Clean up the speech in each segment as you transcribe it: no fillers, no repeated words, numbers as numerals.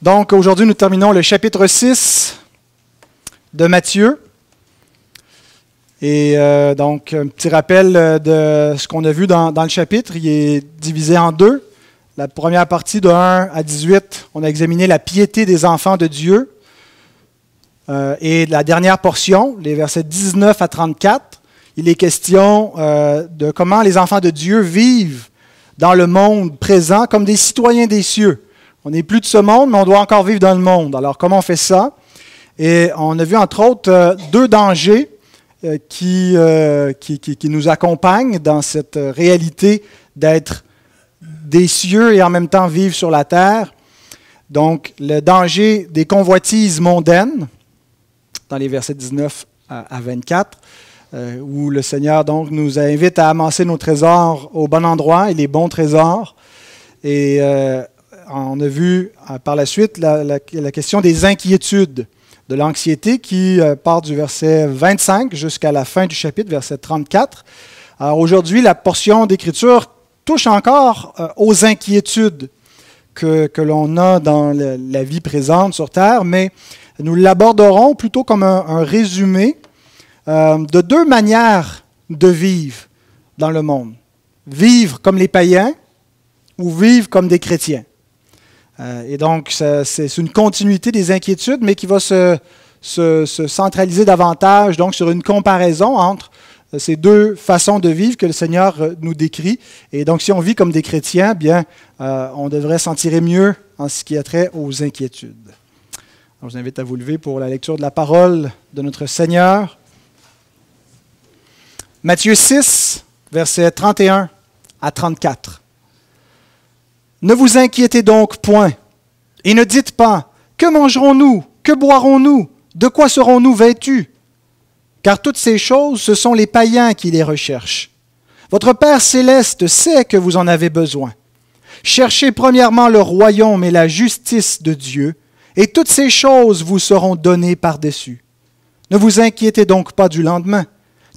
Donc, aujourd'hui, nous terminons le chapitre 6 de Matthieu. Et donc, un petit rappel de ce qu'on a vu dans le chapitre. Il est divisé en deux. La première partie, de 1 à 18, on a examiné la piété des enfants de Dieu. Et la dernière portion, les versets 19 à 34, il est question de comment les enfants de Dieu vivent dans le monde présent comme des citoyens des cieux. On n'est plus de ce monde, mais on doit encore vivre dans le monde. Alors, comment on fait ça? Et on a vu, entre autres, deux dangers qui nous accompagnent dans cette réalité d'être des cieux et en même temps vivre sur la terre. Donc, le danger des convoitises mondaines, dans les versets 19 à 24, où le Seigneur donc, nous invite à amasser nos trésors au bon endroit et les bons trésors. Et on a vu par la suite la question des inquiétudes, de l'anxiété qui part du verset 25 jusqu'à la fin du chapitre, verset 34. Alors aujourd'hui, la portion d'Écriture touche encore aux inquiétudes que l'on a dans la vie présente sur Terre, mais nous l'aborderons plutôt comme un résumé de deux manières de vivre dans le monde. Vivre comme les païens ou vivre comme des chrétiens. Et donc, c'est une continuité des inquiétudes, mais qui va se centraliser davantage donc, sur une comparaison entre ces deux façons de vivre que le Seigneur nous décrit. Et donc, si on vit comme des chrétiens, bien, on devrait s'en tirer mieux en ce qui a trait aux inquiétudes. Alors, je vous invite à vous lever pour la lecture de la parole de notre Seigneur. Matthieu 6, versets 31 à 34. Ne vous inquiétez donc point, et ne dites pas, que mangerons-nous, que boirons-nous, de quoi serons-nous vêtus? Car toutes ces choses, ce sont les païens qui les recherchent. Votre Père céleste sait que vous en avez besoin. Cherchez premièrement le royaume et la justice de Dieu, et toutes ces choses vous seront données par-dessus. Ne vous inquiétez donc pas du lendemain,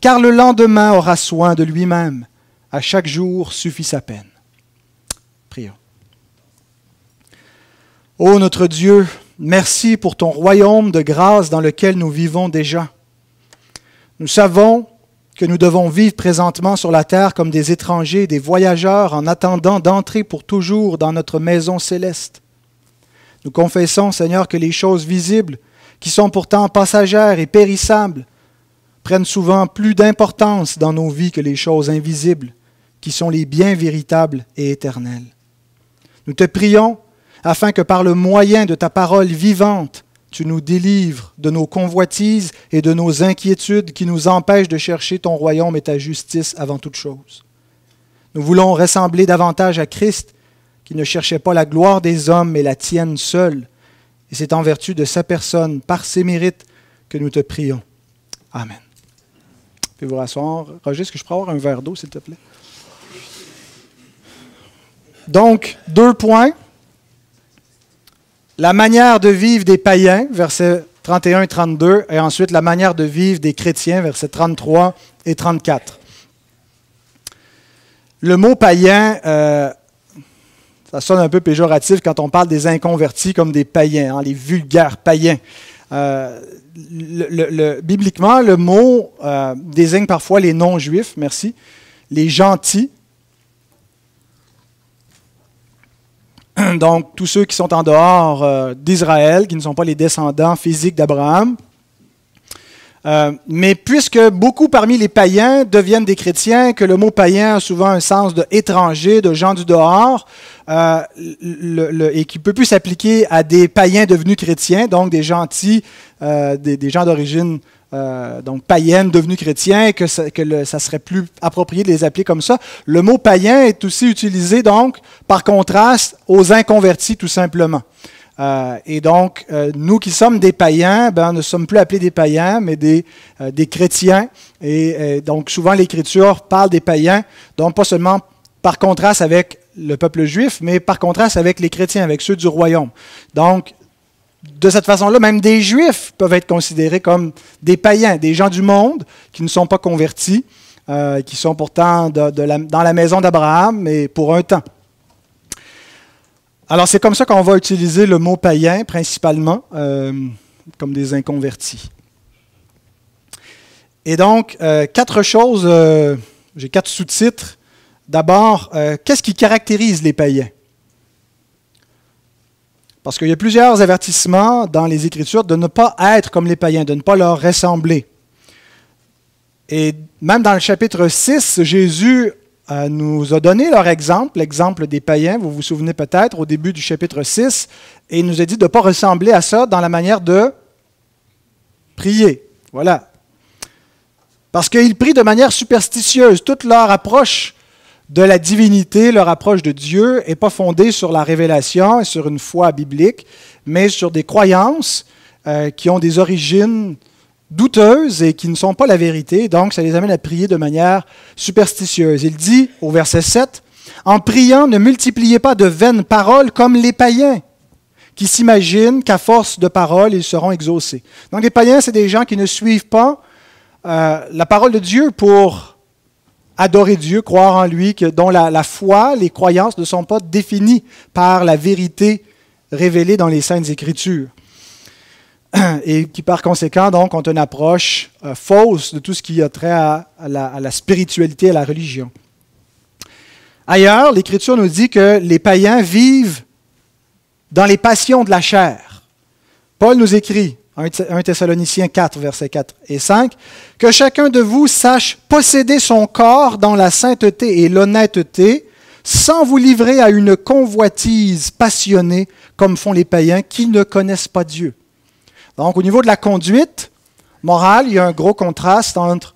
car le lendemain aura soin de lui-même. À chaque jour suffit sa peine. Prions. Ô notre Dieu, merci pour ton royaume de grâce dans lequel nous vivons déjà. Nous savons que nous devons vivre présentement sur la terre comme des étrangers, des voyageurs en attendant d'entrer pour toujours dans notre maison céleste. Nous confessons, Seigneur, que les choses visibles, qui sont pourtant passagères et périssables, prennent souvent plus d'importance dans nos vies que les choses invisibles, qui sont les biens véritables et éternels. Nous te prions afin que par le moyen de ta parole vivante, tu nous délivres de nos convoitises et de nos inquiétudes qui nous empêchent de chercher ton royaume et ta justice avant toute chose. Nous voulons ressembler davantage à Christ, qui ne cherchait pas la gloire des hommes, mais la tienne seule. Et c'est en vertu de sa personne, par ses mérites, que nous te prions. Amen. Puis vous rasseoir. Roger, est-ce que je peux avoir un verre d'eau, s'il te plaît? Donc, 2 points. La manière de vivre des païens, versets 31 et 32, et ensuite la manière de vivre des chrétiens, versets 33 et 34. Le mot païen, ça sonne un peu péjoratif quand on parle des inconvertis comme des païens, les vulgaires païens. Bibliquement, le mot désigne parfois les non-juifs, merci, les gentils. Donc, tous ceux qui sont en dehors d'Israël, qui ne sont pas les descendants physiques d'Abraham. Mais puisque beaucoup parmi les païens deviennent des chrétiens, que le mot païen a souvent un sens de étranger, de gens du dehors, et qui ne peut plus s'appliquer à des païens devenus chrétiens, donc des gentils, des gens d'origine donc païenne devenus chrétiens, et que ça serait plus approprié de les appeler comme ça. Le mot païen est aussi utilisé donc par contraste aux inconvertis tout simplement. Et donc, nous qui sommes des païens, ne sommes plus appelés des païens, mais des chrétiens. Et donc, souvent, l'Écriture parle des païens, donc pas seulement par contraste avec le peuple juif, mais par contraste avec les chrétiens, avec ceux du royaume. Donc, de cette façon-là, même des Juifs peuvent être considérés comme des païens, des gens du monde qui ne sont pas convertis, qui sont pourtant dans la maison d'Abraham, mais pour un temps. Alors, c'est comme ça qu'on va utiliser le mot païen, principalement, comme des inconvertis. Et donc, quatre choses, j'ai 4 sous-titres. D'abord, qu'est-ce qui caractérise les païens? Parce qu'il y a plusieurs avertissements dans les Écritures de ne pas être comme les païens, de ne pas leur ressembler. Et même dans le chapitre 6, Jésus nous a donné leur exemple, l'exemple des païens, vous vous souvenez peut-être, au début du chapitre 6, et il nous a dit de ne pas ressembler à ça dans la manière de prier. Voilà. Parce qu'ils prient de manière superstitieuse. Toute leur approche de la divinité, leur approche de Dieu, n'est pas fondée sur la révélation et sur une foi biblique, mais sur des croyances qui ont des origines douteuses et qui ne sont pas la vérité. Donc, ça les amène à prier de manière superstitieuse. Il dit au verset 7, « En priant, ne multipliez pas de vaines paroles comme les païens, qui s'imaginent qu'à force de paroles, ils seront exaucés. » Donc, les païens, c'est des gens qui ne suivent pas la parole de Dieu pour adorer Dieu, croire en lui, dont la foi, les croyances ne sont pas définies par la vérité révélée dans les Saintes Écritures. Et qui, par conséquent, donc, ont une approche fausse de tout ce qui a trait à la spiritualité, à la religion. Ailleurs, l'Écriture nous dit que les païens vivent dans les passions de la chair. Paul nous écrit, 1 Thessaloniciens 4, versets 4 et 5, « Que chacun de vous sache posséder son corps dans la sainteté et l'honnêteté, sans vous livrer à une convoitise passionnée, comme font les païens qui ne connaissent pas Dieu. » Donc, au niveau de la conduite morale, il y a un gros contraste entre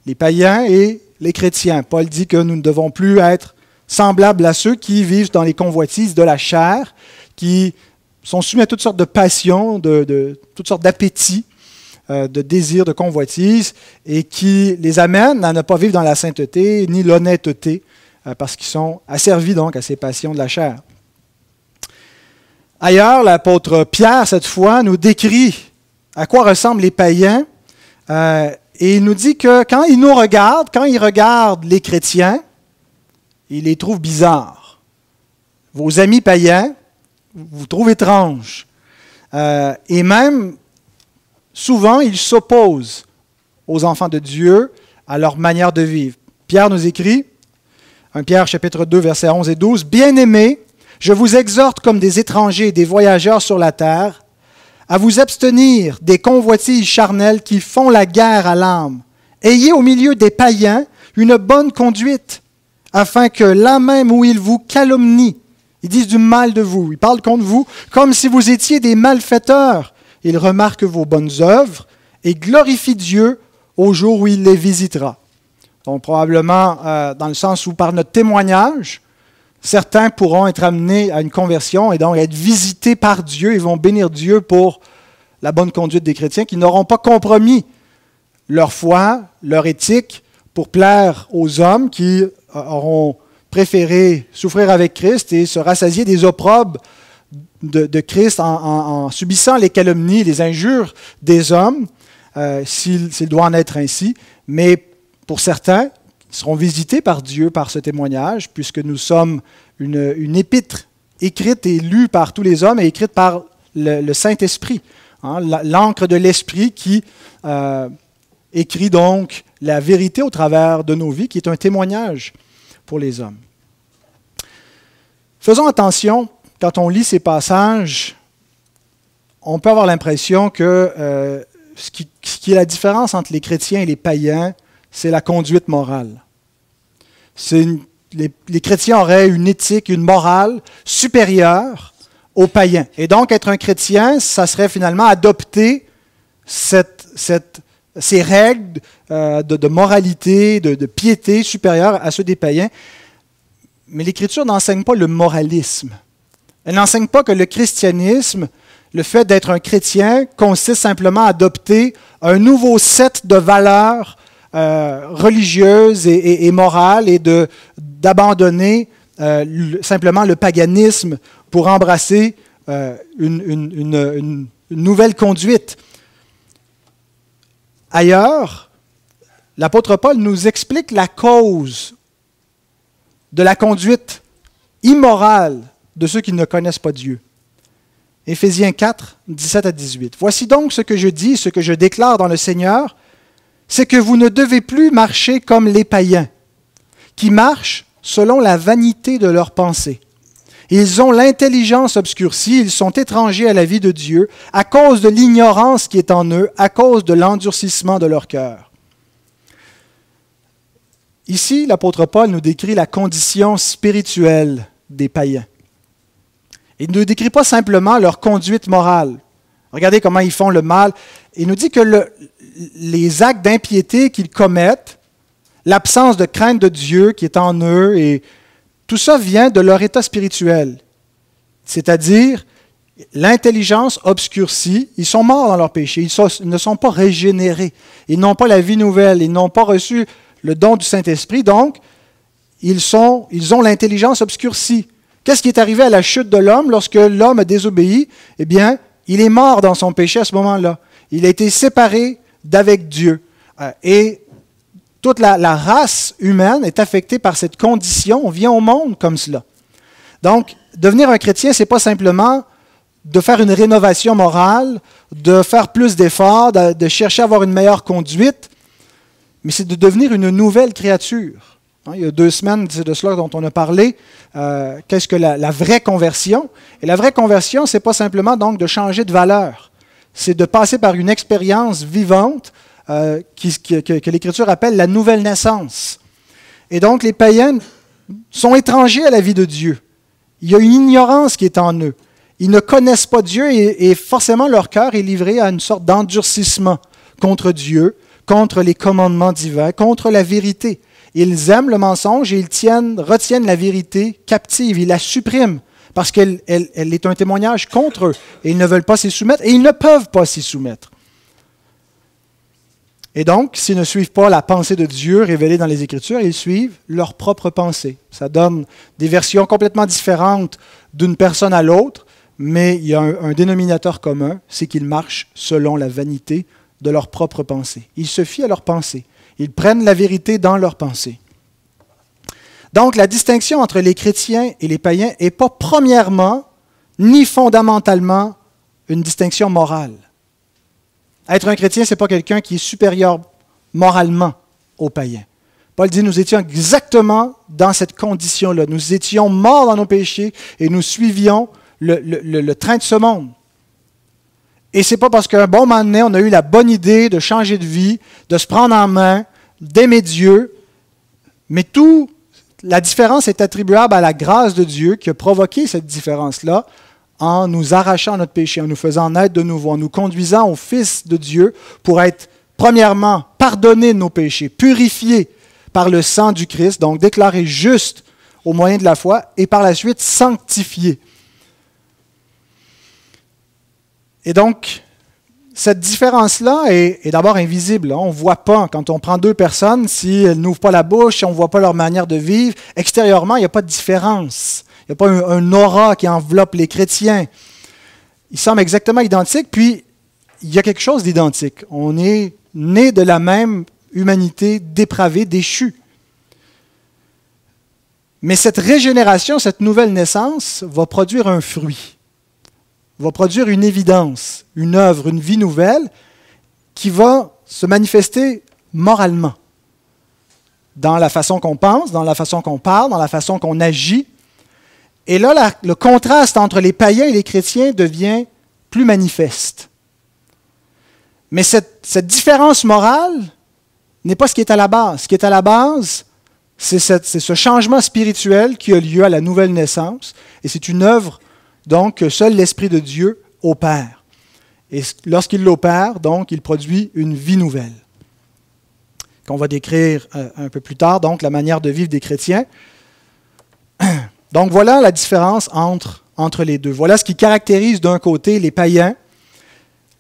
les païens et les chrétiens. Paul dit que nous ne devons plus être semblables à ceux qui vivent dans les convoitises de la chair, qui sont soumis à toutes sortes de passions, toutes sortes d'appétits, de désirs, de convoitises, et qui les amènent à ne pas vivre dans la sainteté ni l'honnêteté, parce qu'ils sont asservis donc à ces passions de la chair. Ailleurs, l'apôtre Pierre, cette fois, nous décrit à quoi ressemblent les païens, et il nous dit que quand il nous regarde, quand il regarde les chrétiens, il les trouve bizarres. Vos amis païens vous trouvent étranges. Et même, souvent, ils s'opposent aux enfants de Dieu, à leur manière de vivre. Pierre nous écrit, 1 Pierre chapitre 2, versets 11 et 12, « Bien-aimés, je vous exhorte comme des étrangers et des voyageurs sur la terre, à vous abstenir des convoitises charnelles qui font la guerre à l'âme. Ayez au milieu des païens une bonne conduite, afin que là même où ils vous calomnient, ils disent du mal de vous, ils parlent contre vous, comme si vous étiez des malfaiteurs. Ils remarquent vos bonnes œuvres et glorifient Dieu au jour où il les visitera. » Donc probablement dans le sens où par notre témoignage, certains pourront être amenés à une conversion et donc être visités par Dieu et vont bénir Dieu pour la bonne conduite des chrétiens qui n'auront pas compromis leur foi, leur éthique pour plaire aux hommes qui auront préféré souffrir avec Christ et se rassasier des opprobres de Christ en subissant les calomnies, les injures des hommes, s'il doit en être ainsi. Mais pour certains, ils seront visités par Dieu par ce témoignage, puisque nous sommes une épître écrite et lue par tous les hommes et écrite par le Saint-Esprit, hein, l'encre de l'Esprit qui écrit donc la vérité au travers de nos vies, qui est un témoignage pour les hommes. Faisons attention, quand on lit ces passages, on peut avoir l'impression que ce qui est la différence entre les chrétiens et les païens, c'est la conduite morale. Les chrétiens auraient une éthique, une morale supérieure aux païens. Et donc, être un chrétien, ça serait finalement adopter ces règles de moralité, de piété supérieures à ceux des païens. Mais l'Écriture n'enseigne pas le moralisme. Elle n'enseigne pas que le christianisme, le fait d'être un chrétien, consiste simplement à adopter un nouveau set de valeurs religieuses et morales et d'abandonner simplement le paganisme pour embrasser une nouvelle conduite. Ailleurs, l'apôtre Paul nous explique la cause de la conduite immorale de ceux qui ne connaissent pas Dieu. Éphésiens 4, 17 à 18. « Voici donc ce que je dis, ce que je déclare dans le Seigneur, c'est que vous ne devez plus marcher comme les païens, qui marchent selon la vanité de leurs pensées. Ils ont l'intelligence obscurcie, ils sont étrangers à la vie de Dieu à cause de l'ignorance qui est en eux, à cause de l'endurcissement de leur cœur. » Ici, l'apôtre Paul nous décrit la condition spirituelle des païens. Il ne nous décrit pas simplement leur conduite morale. Regardez comment ils font le mal. Il nous dit que les actes d'impiété qu'ils commettent, l'absence de crainte de Dieu qui est en eux, et tout ça vient de leur état spirituel. C'est-à-dire, l'intelligence obscurcie, ils sont morts dans leur péché, ils ne sont pas régénérés, ils n'ont pas la vie nouvelle, ils n'ont pas reçu le don du Saint-Esprit, donc ils ont l'intelligence obscurcie. Qu'est-ce qui est arrivé à la chute de l'homme lorsque l'homme a désobéi? Eh bien, il est mort dans son péché à ce moment-là. Il a été séparé d'avec Dieu. Et toute la race humaine est affectée par cette condition. On vient au monde comme cela. Donc, devenir un chrétien, ce n'est pas simplement de faire une rénovation morale, de faire plus d'efforts, de chercher à avoir une meilleure conduite, mais c'est de devenir une nouvelle créature. Il y a 2 semaines, c'est de cela dont on a parlé. Qu'est-ce que la vraie conversion? Et la vraie conversion, ce n'est pas simplement donc de changer de valeur. C'est de passer par une expérience vivante que l'Écriture appelle la nouvelle naissance. Et donc, les païens sont étrangers à la vie de Dieu. Il y a une ignorance qui est en eux. Ils ne connaissent pas Dieu et forcément leur cœur est livré à une sorte d'endurcissement contre Dieu, contre les commandements divins, contre la vérité. Ils aiment le mensonge et ils retiennent la vérité captive, ils la suppriment parce qu'elle est un témoignage contre eux. Et ils ne veulent pas s'y soumettre et ils ne peuvent pas s'y soumettre. Et donc, s'ils ne suivent pas la pensée de Dieu révélée dans les Écritures, ils suivent leur propre pensée. Ça donne des versions complètement différentes d'une personne à l'autre, mais il y a un dénominateur commun, c'est qu'ils marchent selon la vanité de leur propre pensée. Ils se fient à leur pensée. Ils prennent la vérité dans leur pensée. Donc, la distinction entre les chrétiens et les païens n'est pas premièrement ni fondamentalement une distinction morale. Être un chrétien, ce n'est pas quelqu'un qui est supérieur moralement aux païens. Paul dit, nous étions exactement dans cette condition-là. Nous étions morts dans nos péchés et nous suivions le train de ce monde. Et ce n'est pas parce qu'un bon moment donné, on a eu la bonne idée de changer de vie, de se prendre en main, d'aimer Dieu, mais la différence est attribuable à la grâce de Dieu qui a provoqué cette différence-là en nous arrachant notre péché, en nous faisant naître de nouveau, en nous conduisant au Fils de Dieu pour être, premièrement, pardonnés de nos péchés, purifiés par le sang du Christ, donc déclarés justes au moyen de la foi, et par la suite sanctifiés. Et donc, cette différence-là est d'abord invisible. On ne voit pas, quand on prend 2 personnes, si elles n'ouvrent pas la bouche, si on ne voit pas leur manière de vivre, extérieurement, il n'y a pas de différence. Il n'y a pas un aura qui enveloppe les chrétiens. Ils semblent exactement identiques, puis il y a quelque chose d'identique. On est né de la même humanité dépravée, déchue. Mais cette régénération, cette nouvelle naissance va produire un fruit, va produire une évidence, une œuvre, une vie nouvelle qui va se manifester moralement, dans la façon qu'on pense, dans la façon qu'on parle, dans la façon qu'on agit. Et là, le contraste entre les païens et les chrétiens devient plus manifeste. Mais cette différence morale n'est pas ce qui est à la base. Ce qui est à la base, c'est ce changement spirituel qui a lieu à la nouvelle naissance, et c'est une œuvre donc que seul l'Esprit de Dieu opère. Et lorsqu'il l'opère, donc, il produit une vie nouvelle, qu'on va décrire un peu plus tard, donc la manière de vivre des chrétiens. Donc voilà la différence entre les deux. Voilà ce qui caractérise d'un côté les païens,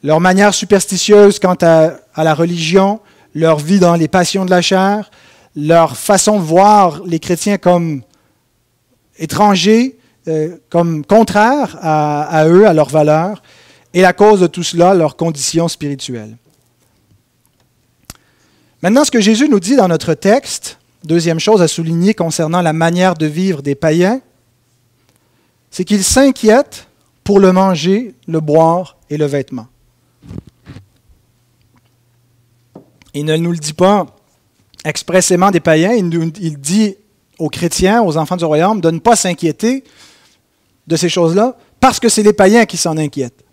leur manière superstitieuse quant à la religion, leur vie dans les passions de la chair, leur façon de voir les chrétiens comme étrangers, comme contraires à eux, à leurs valeurs, et la cause de tout cela, leur condition spirituelle. Maintenant, ce que Jésus nous dit dans notre texte, deuxième chose à souligner concernant la manière de vivre des païens, c'est qu'ils s'inquiètent pour le manger, le boire et le vêtement. Il ne nous le dit pas expressément des païens, il dit aux chrétiens, aux enfants du royaume, de ne pas s'inquiéter de ces choses-là, parce que c'est les païens qui s'en inquiètent.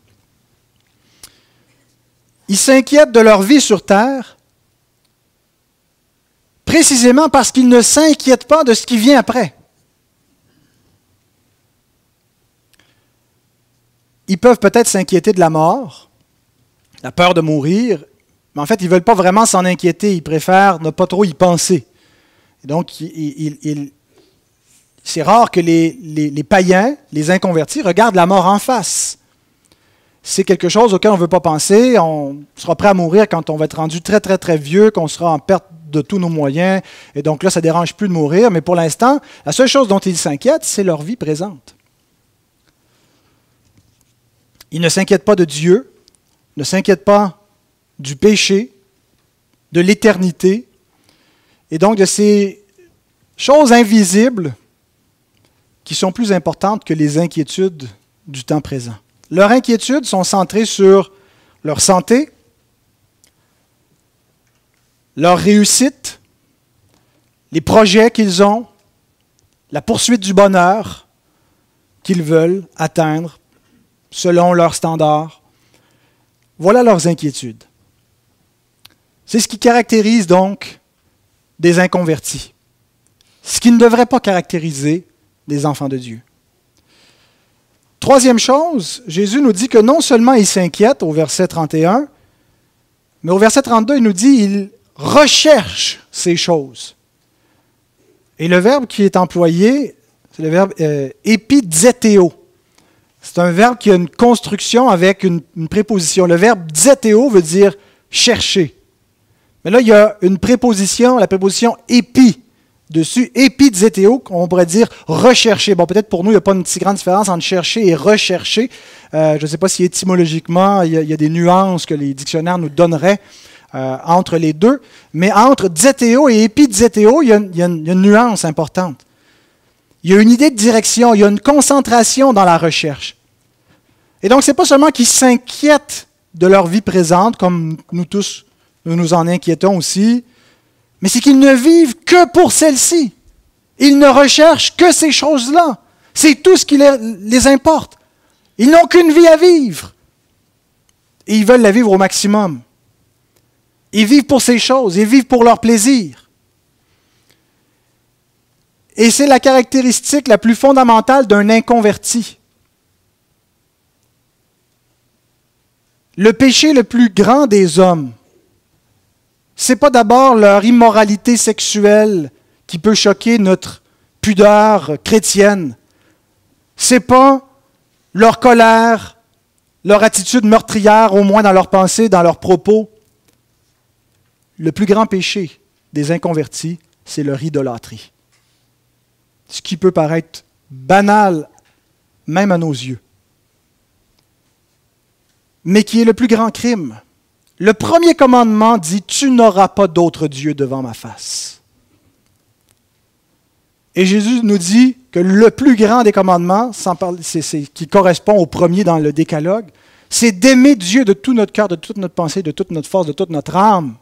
Ils s'inquiètent de leur vie sur terre, précisément parce qu'ils ne s'inquiètent pas de ce qui vient après. Ils peuvent peut-être s'inquiéter de la mort, la peur de mourir, mais en fait, ils ne veulent pas vraiment s'en inquiéter, ils préfèrent ne pas trop y penser. Et donc, c'est rare que les païens, les inconvertis, regardent la mort en face. C'est quelque chose auquel on ne veut pas penser, on sera prêt à mourir quand on va être rendu très, très, très vieux, qu'on sera en perte de tous nos moyens, et donc là, ça ne dérange plus de mourir, mais pour l'instant, la seule chose dont ils s'inquiètent, c'est leur vie présente. Ils ne s'inquiètent pas de Dieu, ne s'inquiètent pas du péché, de l'éternité, et donc de ces choses invisibles qui sont plus importantes que les inquiétudes du temps présent. Leurs inquiétudes sont centrées sur leur santé, leur réussite, les projets qu'ils ont, la poursuite du bonheur qu'ils veulent atteindre selon leurs standards. Voilà leurs inquiétudes. C'est ce qui caractérise donc des inconvertis. Ce qui ne devrait pas caractériser des enfants de Dieu. Troisième chose, Jésus nous dit que non seulement il s'inquiète au verset 31, mais au verset 32, il nous dit il recherche ces choses. Et le verbe qui est employé, c'est le verbe epidzeteo. C'est un verbe qui a une construction avec une préposition. Le verbe zeteo veut dire chercher. Mais là, il y a une préposition, la préposition épi dessus. Epidzeteo, on pourrait dire rechercher. Bon, peut-être pour nous, il n'y a pas une si grande différence entre chercher et rechercher. Je ne sais pas si étymologiquement, il y a des nuances que les dictionnaires nous donneraient entre les deux. Mais entre zeteo et epidzeteo, il y a une nuance importante. Il y a une idée de direction, il y a une concentration dans la recherche. Et donc, ce n'est pas seulement qu'ils s'inquiètent de leur vie présente, comme nous tous, nous nous en inquiétons aussi, mais c'est qu'ils ne vivent que pour celle-ci. Ils ne recherchent que ces choses-là. C'est tout ce qui les importe. Ils n'ont qu'une vie à vivre. Et ils veulent la vivre au maximum. Ils vivent pour ces choses, ils vivent pour leur plaisir. Et c'est la caractéristique la plus fondamentale d'un inconverti. Le péché le plus grand des hommes, ce n'est pas d'abord leur immoralité sexuelle qui peut choquer notre pudeur chrétienne. Ce n'est pas leur colère, leur attitude meurtrière, au moins dans leurs pensées, dans leurs propos. Le plus grand péché des inconvertis, c'est leur idolâtrie. Ce qui peut paraître banal, même à nos yeux, mais qui est le plus grand crime. Le premier commandement dit « Tu n'auras pas d'autre Dieu devant ma face ». Et Jésus nous dit que le plus grand des commandements, qui correspond au premier dans le décalogue, c'est d'aimer Dieu de tout notre cœur, de toute notre pensée, de toute notre force, de toute notre âme.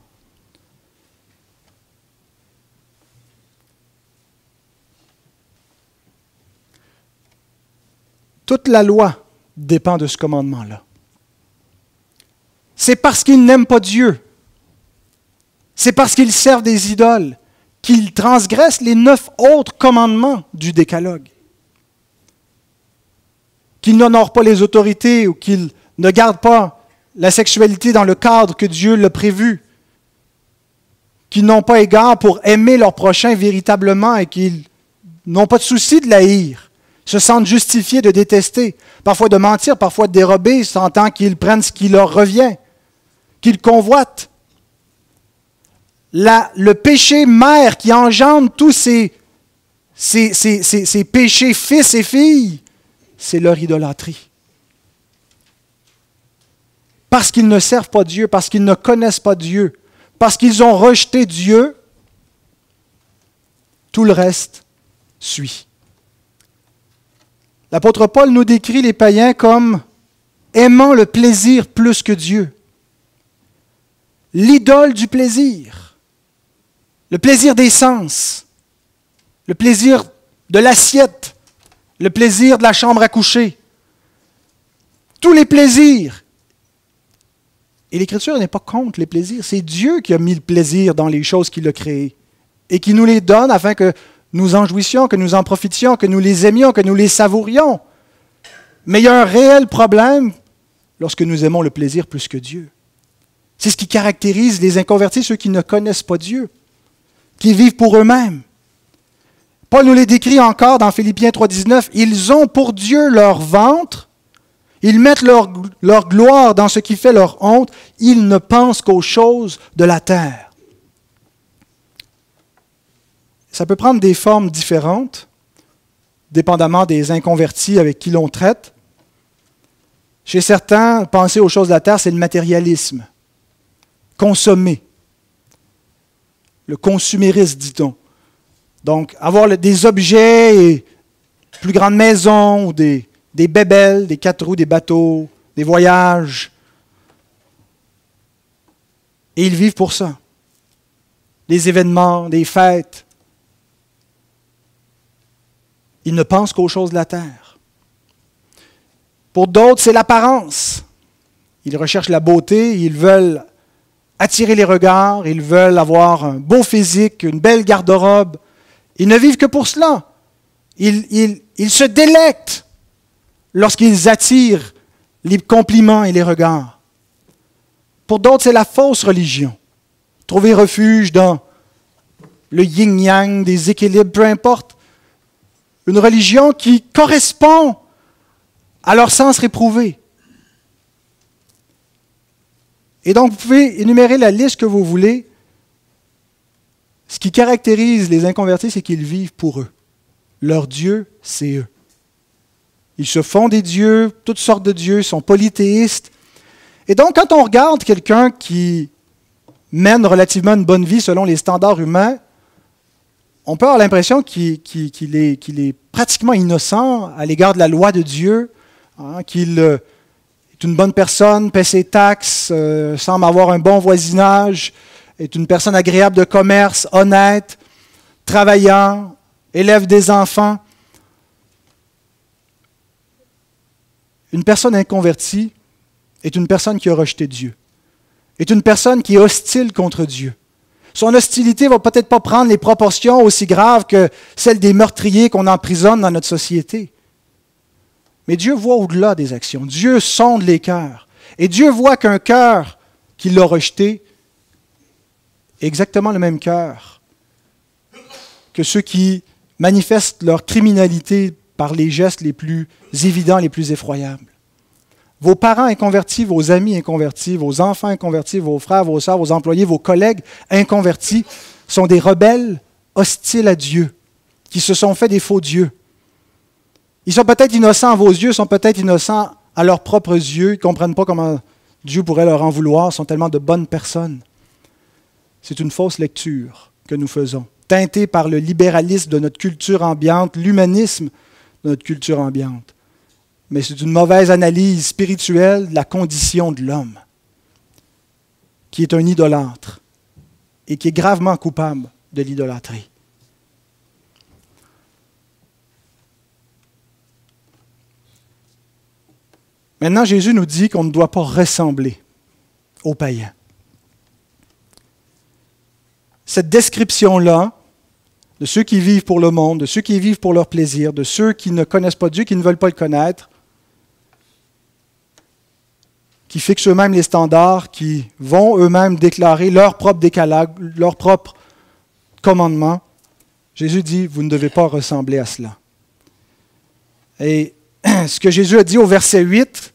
Toute la loi dépend de ce commandement-là. C'est parce qu'ils n'aiment pas Dieu. C'est parce qu'ils servent des idoles qu'ils transgressent les 9 autres commandements du décalogue. Qu'ils n'honorent pas les autorités ou qu'ils ne gardent pas la sexualité dans le cadre que Dieu l'a prévu. Qu'ils n'ont pas égard pour aimer leur prochain véritablement et qu'ils n'ont pas de souci de l'haïr. Se sentent justifiés de détester, parfois de mentir, parfois de dérober, sentant qu'ils prennent ce qui leur revient, qu'ils convoitent. Le péché mère qui engendre tous ces péchés fils et filles, c'est leur idolâtrie. Parce qu'ils ne servent pas Dieu, parce qu'ils ne connaissent pas Dieu, parce qu'ils ont rejeté Dieu, tout le reste suit. L'apôtre Paul nous décrit les païens comme aimant le plaisir plus que Dieu. L'idole du plaisir. Le plaisir des sens. Le plaisir de l'assiette. Le plaisir de la chambre à coucher. Tous les plaisirs. Et l'Écriture n'est pas contre les plaisirs. C'est Dieu qui a mis le plaisir dans les choses qu'il a créées et qui nous les donne afin que nous en jouissions, que nous en profitions, que nous les aimions, que nous les savourions. Mais il y a un réel problème lorsque nous aimons le plaisir plus que Dieu. C'est ce qui caractérise les inconvertis, ceux qui ne connaissent pas Dieu, qui vivent pour eux-mêmes. Paul nous les décrit encore dans Philippiens 3,19. Ils ont pour Dieu leur ventre. Ils mettent leur gloire dans ce qui fait leur honte. Ils ne pensent qu'aux choses de la terre. Ça peut prendre des formes différentes, dépendamment des inconvertis avec qui l'on traite. Chez certains, penser aux choses de la terre, c'est le matérialisme. Consommer. Le consumérisme, dit-on. Donc, avoir des objets, et plus grandes maisons, ou des bébelles, des 4 roues, des bateaux, des voyages. Et ils vivent pour ça. Des événements, des fêtes. Ils ne pensent qu'aux choses de la terre. Pour d'autres, c'est l'apparence. Ils recherchent la beauté, ils veulent attirer les regards, ils veulent avoir un beau physique, une belle garde-robe. Ils ne vivent que pour cela. Ils se délectent lorsqu'ils attirent les compliments et les regards. Pour d'autres, c'est la fausse religion. Trouver refuge dans le yin-yang, des équilibres, peu importe. Une religion qui correspond à leur sens réprouvé. Et donc, vous pouvez énumérer la liste que vous voulez. Ce qui caractérise les inconvertis, c'est qu'ils vivent pour eux. Leur Dieu, c'est eux. Ils se font des dieux, toutes sortes de dieux, sont polythéistes. Et donc, quand on regarde quelqu'un qui mène relativement une bonne vie selon les standards humains, on peut avoir l'impression qu'il est pratiquement innocent à l'égard de la loi de Dieu, qu'il est une bonne personne, paie ses taxes, semble avoir un bon voisinage, est une personne agréable de commerce, honnête, travaillant, élève des enfants. Une personne inconvertie est une personne qui a rejeté Dieu, est une personne qui est hostile contre Dieu. Son hostilité ne va peut-être pas prendre les proportions aussi graves que celles des meurtriers qu'on emprisonne dans notre société. Mais Dieu voit au-delà des actions. Dieu sonde les cœurs. Et Dieu voit qu'un cœur qui l'a rejeté est exactement le même cœur que ceux qui manifestent leur criminalité par les gestes les plus évidents, les plus effroyables. Vos parents inconvertis, vos amis inconvertis, vos enfants inconvertis, vos frères, vos sœurs, vos employés, vos collègues inconvertis sont des rebelles hostiles à Dieu, qui se sont fait des faux dieux. Ils sont peut-être innocents à vos yeux, sont peut-être innocents à leurs propres yeux. Ils ne comprennent pas comment Dieu pourrait leur en vouloir, sont tellement de bonnes personnes. C'est une fausse lecture que nous faisons, teintée par le libéralisme de notre culture ambiante, l'humanisme de notre culture ambiante. Mais c'est une mauvaise analyse spirituelle de la condition de l'homme, qui est un idolâtre et qui est gravement coupable de l'idolâtrie. Maintenant, Jésus nous dit qu'on ne doit pas ressembler aux païens. Cette description-là, de ceux qui vivent pour le monde, de ceux qui vivent pour leur plaisir, de ceux qui ne connaissent pas Dieu, qui ne veulent pas le connaître, qui fixent eux-mêmes les standards, qui vont eux-mêmes déclarer leur propre décalage, leur propre commandement. Jésus dit, vous ne devez pas ressembler à cela. Et ce que Jésus a dit au verset 8,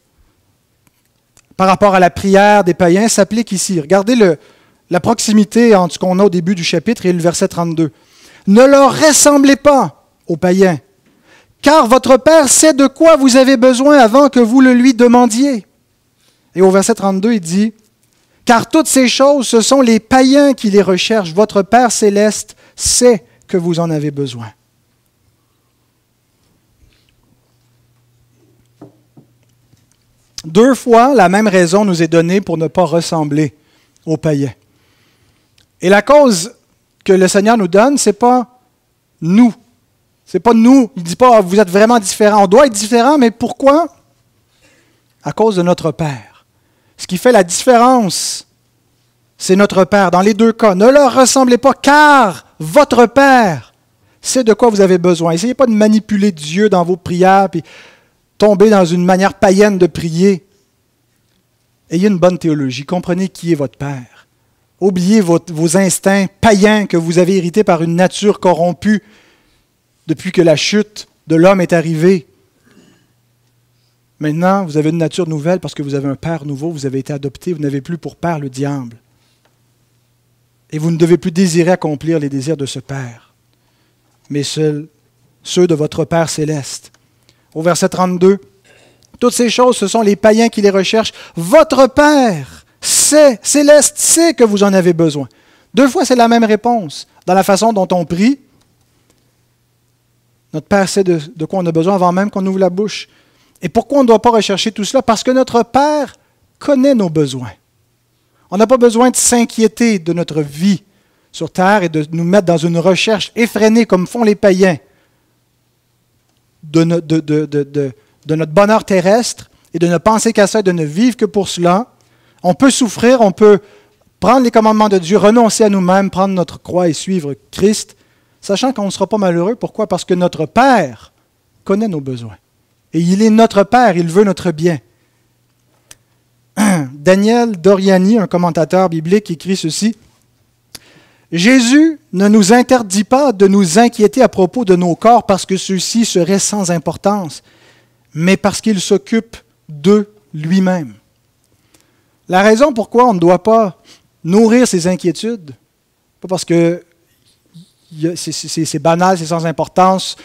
par rapport à la prière des païens, s'applique ici. Regardez la proximité entre ce qu'on a au début du chapitre et le verset 32. Ne leur ressemblez pas aux païens, car votre Père sait de quoi vous avez besoin avant que vous le lui demandiez. Et au verset 32, il dit, « Car toutes ces choses, ce sont les païens qui les recherchent. Votre Père céleste sait que vous en avez besoin. » 2 fois, la même raison nous est donnée pour ne pas ressembler aux païens. Et la cause que le Seigneur nous donne, ce n'est pas nous. Ce n'est pas nous. Il ne dit pas, vous êtes vraiment différents. On doit être différents, mais pourquoi? À cause de notre Père. Ce qui fait la différence, c'est notre Père. Dans les 2 cas, ne leur ressemblez pas, car votre Père sait de quoi vous avez besoin. Essayez pas de manipuler Dieu dans vos prières, puis tomber dans une manière païenne de prier. Ayez une bonne théologie. Comprenez qui est votre Père. Oubliez vos instincts païens que vous avez hérités par une nature corrompue depuis que la chute de l'homme est arrivée. Maintenant, vous avez une nature nouvelle parce que vous avez un Père nouveau, vous avez été adopté, vous n'avez plus pour père le diable. Et vous ne devez plus désirer accomplir les désirs de ce Père, mais ceux de votre Père céleste. Au verset 32, « Toutes ces choses, ce sont les païens qui les recherchent. Votre Père céleste sait que vous en avez besoin. » 2 fois, c'est la même réponse. Dans la façon dont on prie, notre Père sait de quoi on a besoin avant même qu'on ouvre la bouche. Et pourquoi on ne doit pas rechercher tout cela? Parce que notre Père connaît nos besoins. On n'a pas besoin de s'inquiéter de notre vie sur terre et de nous mettre dans une recherche effrénée comme font les païens de notre bonheur terrestre et de ne penser qu'à ça et de ne vivre que pour cela. On peut souffrir, on peut prendre les commandements de Dieu, renoncer à nous-mêmes, prendre notre croix et suivre Christ, sachant qu'on ne sera pas malheureux. Pourquoi? Parce que notre Père connaît nos besoins. Et il est notre Père, il veut notre bien. Daniel Doriani, un commentateur biblique, écrit ceci. « Jésus ne nous interdit pas de nous inquiéter à propos de nos corps parce que ceux-ci seraient sans importance, mais parce qu'il s'occupe d'eux lui-même. » La raison pourquoi on ne doit pas nourrir ces inquiétudes, pas parce que c'est banal, c'est sans importance,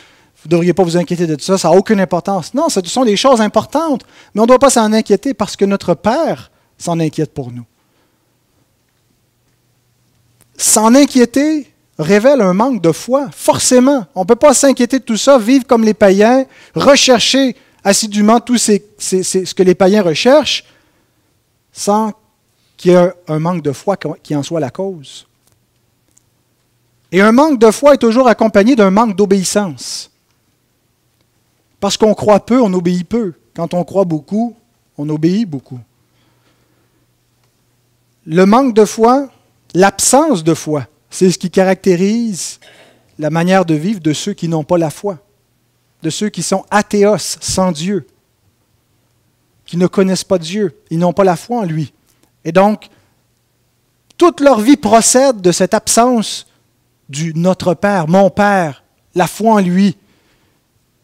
vous ne devriez pas vous inquiéter de ça, ça n'a aucune importance. Non, ce sont des choses importantes, mais on ne doit pas s'en inquiéter parce que notre Père s'en inquiète pour nous. S'en inquiéter révèle un manque de foi, forcément. On ne peut pas s'inquiéter de tout ça, vivre comme les païens, rechercher assidûment tout ce que les païens recherchent, sans qu'il y ait un manque de foi qui en soit la cause. Et un manque de foi est toujours accompagné d'un manque d'obéissance. Parce qu'on croit peu, on obéit peu. Quand on croit beaucoup, on obéit beaucoup. Le manque de foi, l'absence de foi, c'est ce qui caractérise la manière de vivre de ceux qui n'ont pas la foi, de ceux qui sont athéos, sans Dieu, qui ne connaissent pas Dieu, ils n'ont pas la foi en lui. Et donc, toute leur vie procède de cette absence du Notre Père, mon Père, la foi en lui.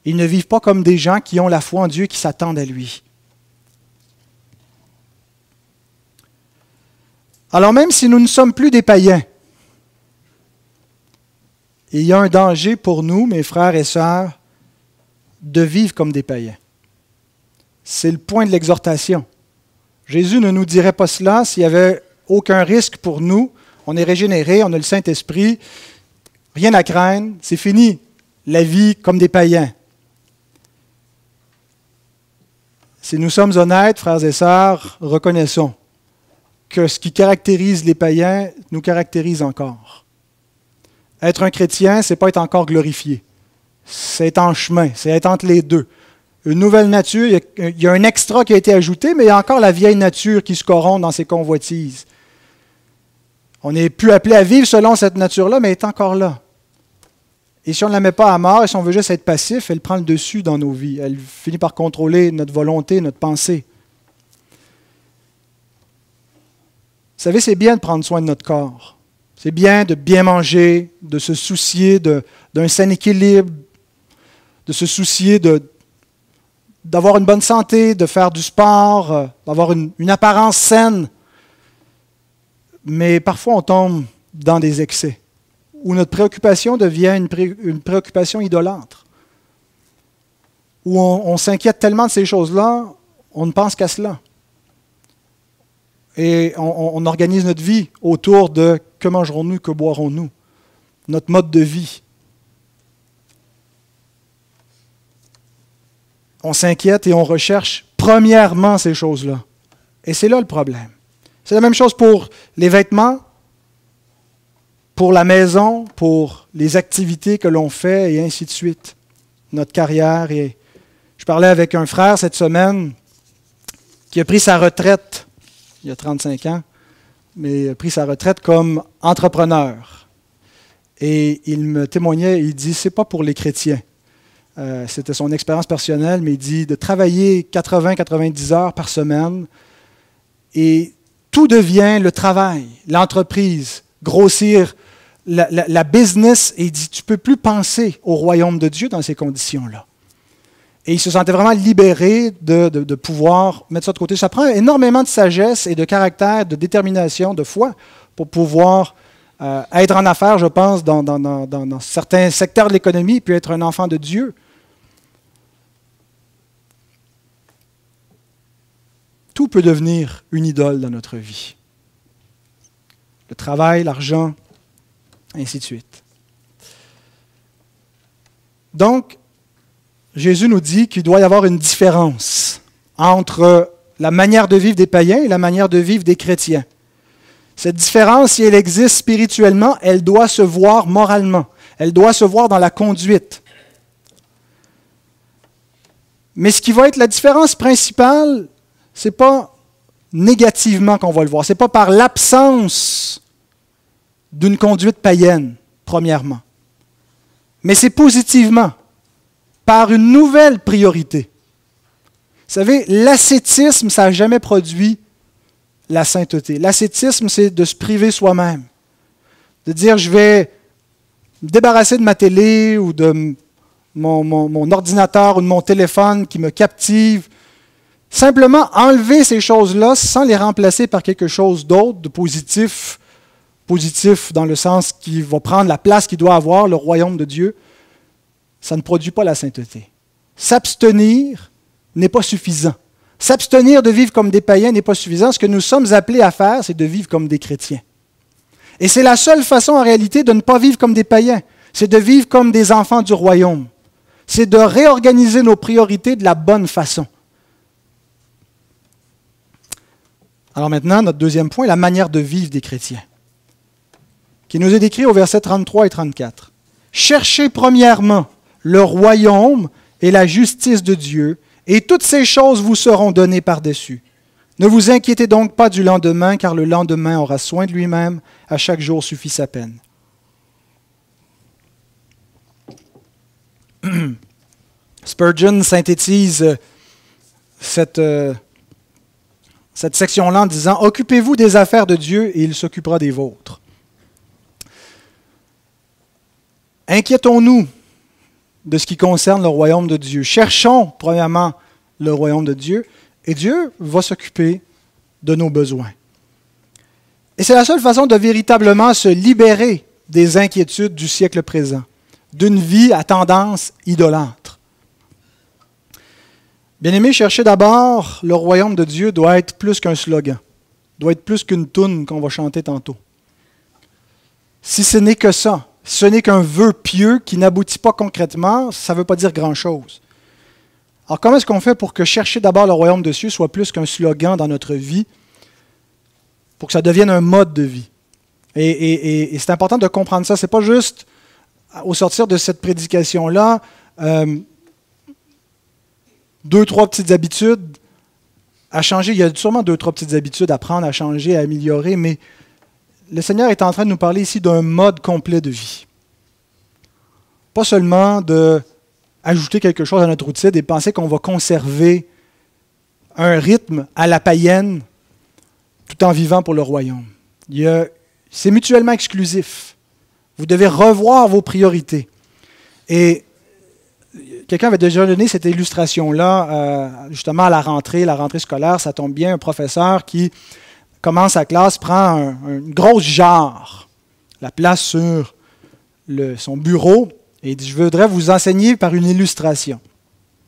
Ils ne vivent pas comme des gens qui ont la foi en Dieu, qui s'attendent à lui. Alors même si nous ne sommes plus des païens, il y a un danger pour nous, mes frères et sœurs, de vivre comme des païens. C'est le point de l'exhortation. Jésus ne nous dirait pas cela s'il n'y avait aucun risque pour nous. On est régénérés, on a le Saint-Esprit, rien à craindre, c'est fini, la vie comme des païens. Si nous sommes honnêtes, frères et sœurs, reconnaissons que ce qui caractérise les païens nous caractérise encore. Être un chrétien, ce n'est pas être encore glorifié. C'est être en chemin, c'est être entre les deux. Une nouvelle nature, il y a un extra qui a été ajouté, mais il y a encore la vieille nature qui se corrompt dans ses convoitises. On n'est plus appelé à vivre selon cette nature-là, mais elle est encore là. Et si on ne la met pas à mort, et si on veut juste être passif, elle prend le dessus dans nos vies. Elle finit par contrôler notre volonté, notre pensée. Vous savez, c'est bien de prendre soin de notre corps. C'est bien de bien manger, de se soucier d'un sain équilibre, de se soucier d'avoir une bonne santé, de faire du sport, d'avoir une apparence saine. Mais parfois, on tombe dans des excès, où notre préoccupation devient une préoccupation idolâtre, où on s'inquiète tellement de ces choses-là, on ne pense qu'à cela. Et on organise notre vie autour de que mangerons-nous, que boirons-nous, notre mode de vie. On s'inquiète et on recherche premièrement ces choses-là. Et c'est là le problème. C'est la même chose pour les vêtements, pour la maison, pour les activités que l'on fait et ainsi de suite. Notre carrière. Et je parlais avec un frère cette semaine qui a pris sa retraite il y a 35 ans, mais a pris sa retraite comme entrepreneur. Et il me témoignait, il dit, c'est pas pour les chrétiens. C'était son expérience personnelle, mais il dit de travailler 80-90 heures par semaine et tout devient le travail, l'entreprise, grossir la business. Et il dit, tu ne peux plus penser au royaume de Dieu dans ces conditions-là. Et il se sentait vraiment libéré de pouvoir mettre ça de côté. Ça prend énormément de sagesse et de caractère, de détermination, de foi pour pouvoir être en affaires, je pense, dans certains secteurs de l'économie, puis être un enfant de Dieu. Tout peut devenir une idole dans notre vie. Le travail, l'argent, ainsi de suite. Donc, Jésus nous dit qu'il doit y avoir une différence entre la manière de vivre des païens et la manière de vivre des chrétiens. Cette différence, si elle existe spirituellement, elle doit se voir moralement. Elle doit se voir dans la conduite. Mais ce qui va être la différence principale, ce n'est pas négativement qu'on va le voir. Ce n'est pas par l'absence d'une conduite païenne, premièrement. Mais c'est positivement, par une nouvelle priorité. Vous savez, l'ascétisme, ça n'a jamais produit la sainteté. L'ascétisme, c'est de se priver soi-même. De dire, je vais me débarrasser de ma télé ou de mon ordinateur ou de mon téléphone qui me captive. Simplement enlever ces choses-là sans les remplacer par quelque chose d'autre, de positif. Positif dans le sens qui va prendre la place qu'il doit avoir, le royaume de Dieu. Ça ne produit pas la sainteté. S'abstenir n'est pas suffisant. S'abstenir de vivre comme des païens n'est pas suffisant. Ce que nous sommes appelés à faire, c'est de vivre comme des chrétiens. Et c'est la seule façon en réalité de ne pas vivre comme des païens. C'est de vivre comme des enfants du royaume. C'est de réorganiser nos priorités de la bonne façon. Alors maintenant, notre deuxième point, la manière de vivre des chrétiens, qui nous est décrit au verset 33 et 34. « Cherchez premièrement le royaume et la justice de Dieu, et toutes ces choses vous seront données par-dessus. Ne vous inquiétez donc pas du lendemain, car le lendemain aura soin de lui-même, à chaque jour suffit sa peine. » Spurgeon synthétise cette section-là en disant « Occupez-vous des affaires de Dieu et il s'occupera des vôtres. » Inquiétons-nous de ce qui concerne le royaume de Dieu. Cherchons, premièrement, le royaume de Dieu, et Dieu va s'occuper de nos besoins. Et c'est la seule façon de véritablement se libérer des inquiétudes du siècle présent, d'une vie à tendance idolâtre. Bien-aimés, chercher d'abord le royaume de Dieu doit être plus qu'un slogan, doit être plus qu'une toune qu'on va chanter tantôt. Si ce n'est que ça, ce n'est qu'un vœu pieux qui n'aboutit pas concrètement, ça ne veut pas dire grand-chose. Alors comment est-ce qu'on fait pour que chercher d'abord le royaume de Dieu soit plus qu'un slogan dans notre vie, pour que ça devienne un mode de vie? Et c'est important de comprendre ça. Ce n'est pas juste, au sortir de cette prédication-là, 2-3 petites habitudes à changer. Il y a sûrement 2-3 petites habitudes à prendre, à changer, à améliorer, mais le Seigneur est en train de nous parler ici d'un mode complet de vie. Pas seulement d'ajouter quelque chose à notre routine et penser qu'on va conserver un rythme à la païenne tout en vivant pour le royaume. C'est mutuellement exclusif. Vous devez revoir vos priorités. Et quelqu'un avait déjà donné cette illustration-là, justement à la rentrée scolaire, ça tombe bien, un professeur qui commence sa classe, prend une grosse jarre, la place sur son bureau, et il dit « Je voudrais vous enseigner par une illustration. »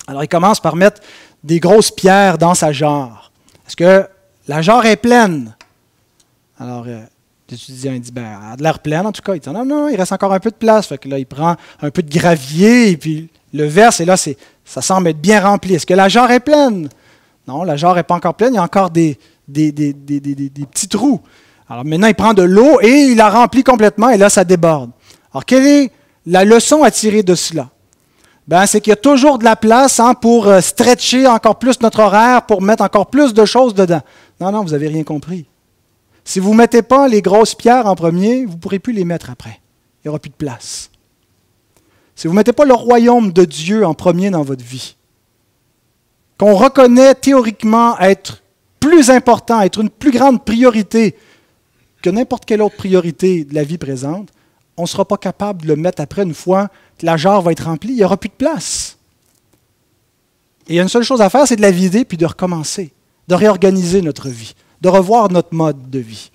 Alors il commence par mettre des grosses pierres dans sa jarre. Est-ce que la jarre est pleine? Alors l'étudiant dit « Ben, elle a de l'air pleine en tout cas. » Il dit « Non, il reste encore un peu de place. » Fait que là, il prend un peu de gravier, et puis le verse, et là, ça semble être bien rempli. Est-ce que la jarre est pleine? Non, la jarre n'est pas encore pleine, il y a encore des petits trous. Alors maintenant, il prend de l'eau et il la remplit complètement et là, ça déborde. Alors, quelle est la leçon à tirer de cela? C'est qu'il y a toujours de la place pour stretcher encore plus notre horaire, pour mettre encore plus de choses dedans. Non, vous n'avez rien compris. Si vous ne mettez pas les grosses pierres en premier, vous ne pourrez plus les mettre après. Il n'y aura plus de place. Si vous ne mettez pas le royaume de Dieu en premier dans votre vie, qu'on reconnaît théoriquement être plus important, être une plus grande priorité que n'importe quelle autre priorité de la vie présente, on ne sera pas capable de le mettre après une fois que la jarre va être remplie, il n'y aura plus de place. Et il y a une seule chose à faire, c'est de la vider puis de recommencer, de réorganiser notre vie, de revoir notre mode de vie.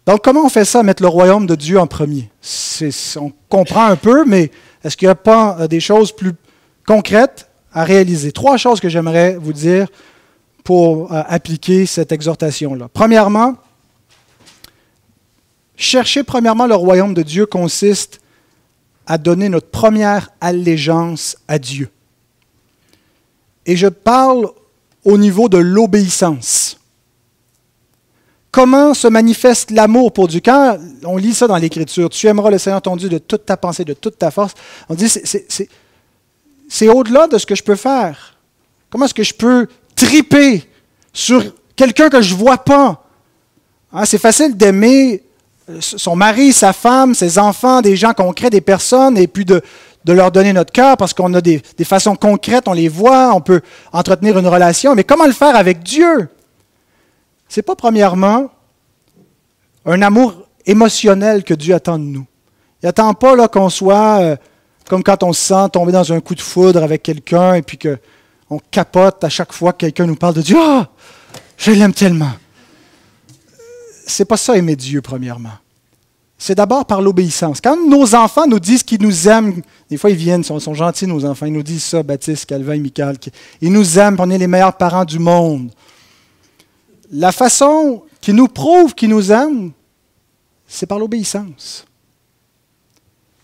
Donc, comment on fait ça, mettre le royaume de Dieu en premier? On comprend un peu, mais est-ce qu'il n'y a pas des choses plus concrètes à réaliser? 3 choses que j'aimerais vous dire pour appliquer cette exhortation-là. Premièrement, chercher premièrement le royaume de Dieu consiste à donner notre première allégeance à Dieu. Et je parle au niveau de l'obéissance. Comment se manifeste l'amour pour Dieu? Quand on lit ça dans l'Écriture, tu aimeras le Seigneur ton Dieu de toute ta pensée, de toute ta force, on dit c'est au-delà de ce que je peux faire. Comment est-ce que je peux triper sur quelqu'un que je ne vois pas? C'est facile d'aimer son mari, sa femme, ses enfants, des gens concrets, des personnes, et puis de leur donner notre cœur parce qu'on a des façons concrètes, on les voit, on peut entretenir une relation. Mais comment le faire avec Dieu? Ce n'est pas premièrement un amour émotionnel que Dieu attend de nous. Il n'attend pas qu'on soit comme quand on se sent tomber dans un coup de foudre avec quelqu'un et puis qu'on capote à chaque fois que quelqu'un nous parle de Dieu. « Ah, je l'aime tellement! » Ce n'est pas ça aimer Dieu, premièrement. C'est d'abord par l'obéissance. Quand nos enfants nous disent qu'ils nous aiment, des fois ils viennent, ils sont gentils nos enfants, ils nous disent ça, Baptiste, Calvin, Michael, ils nous aiment, on est les meilleurs parents du monde. La façon qu'ils nous prouvent qu'ils nous aiment, c'est par l'obéissance.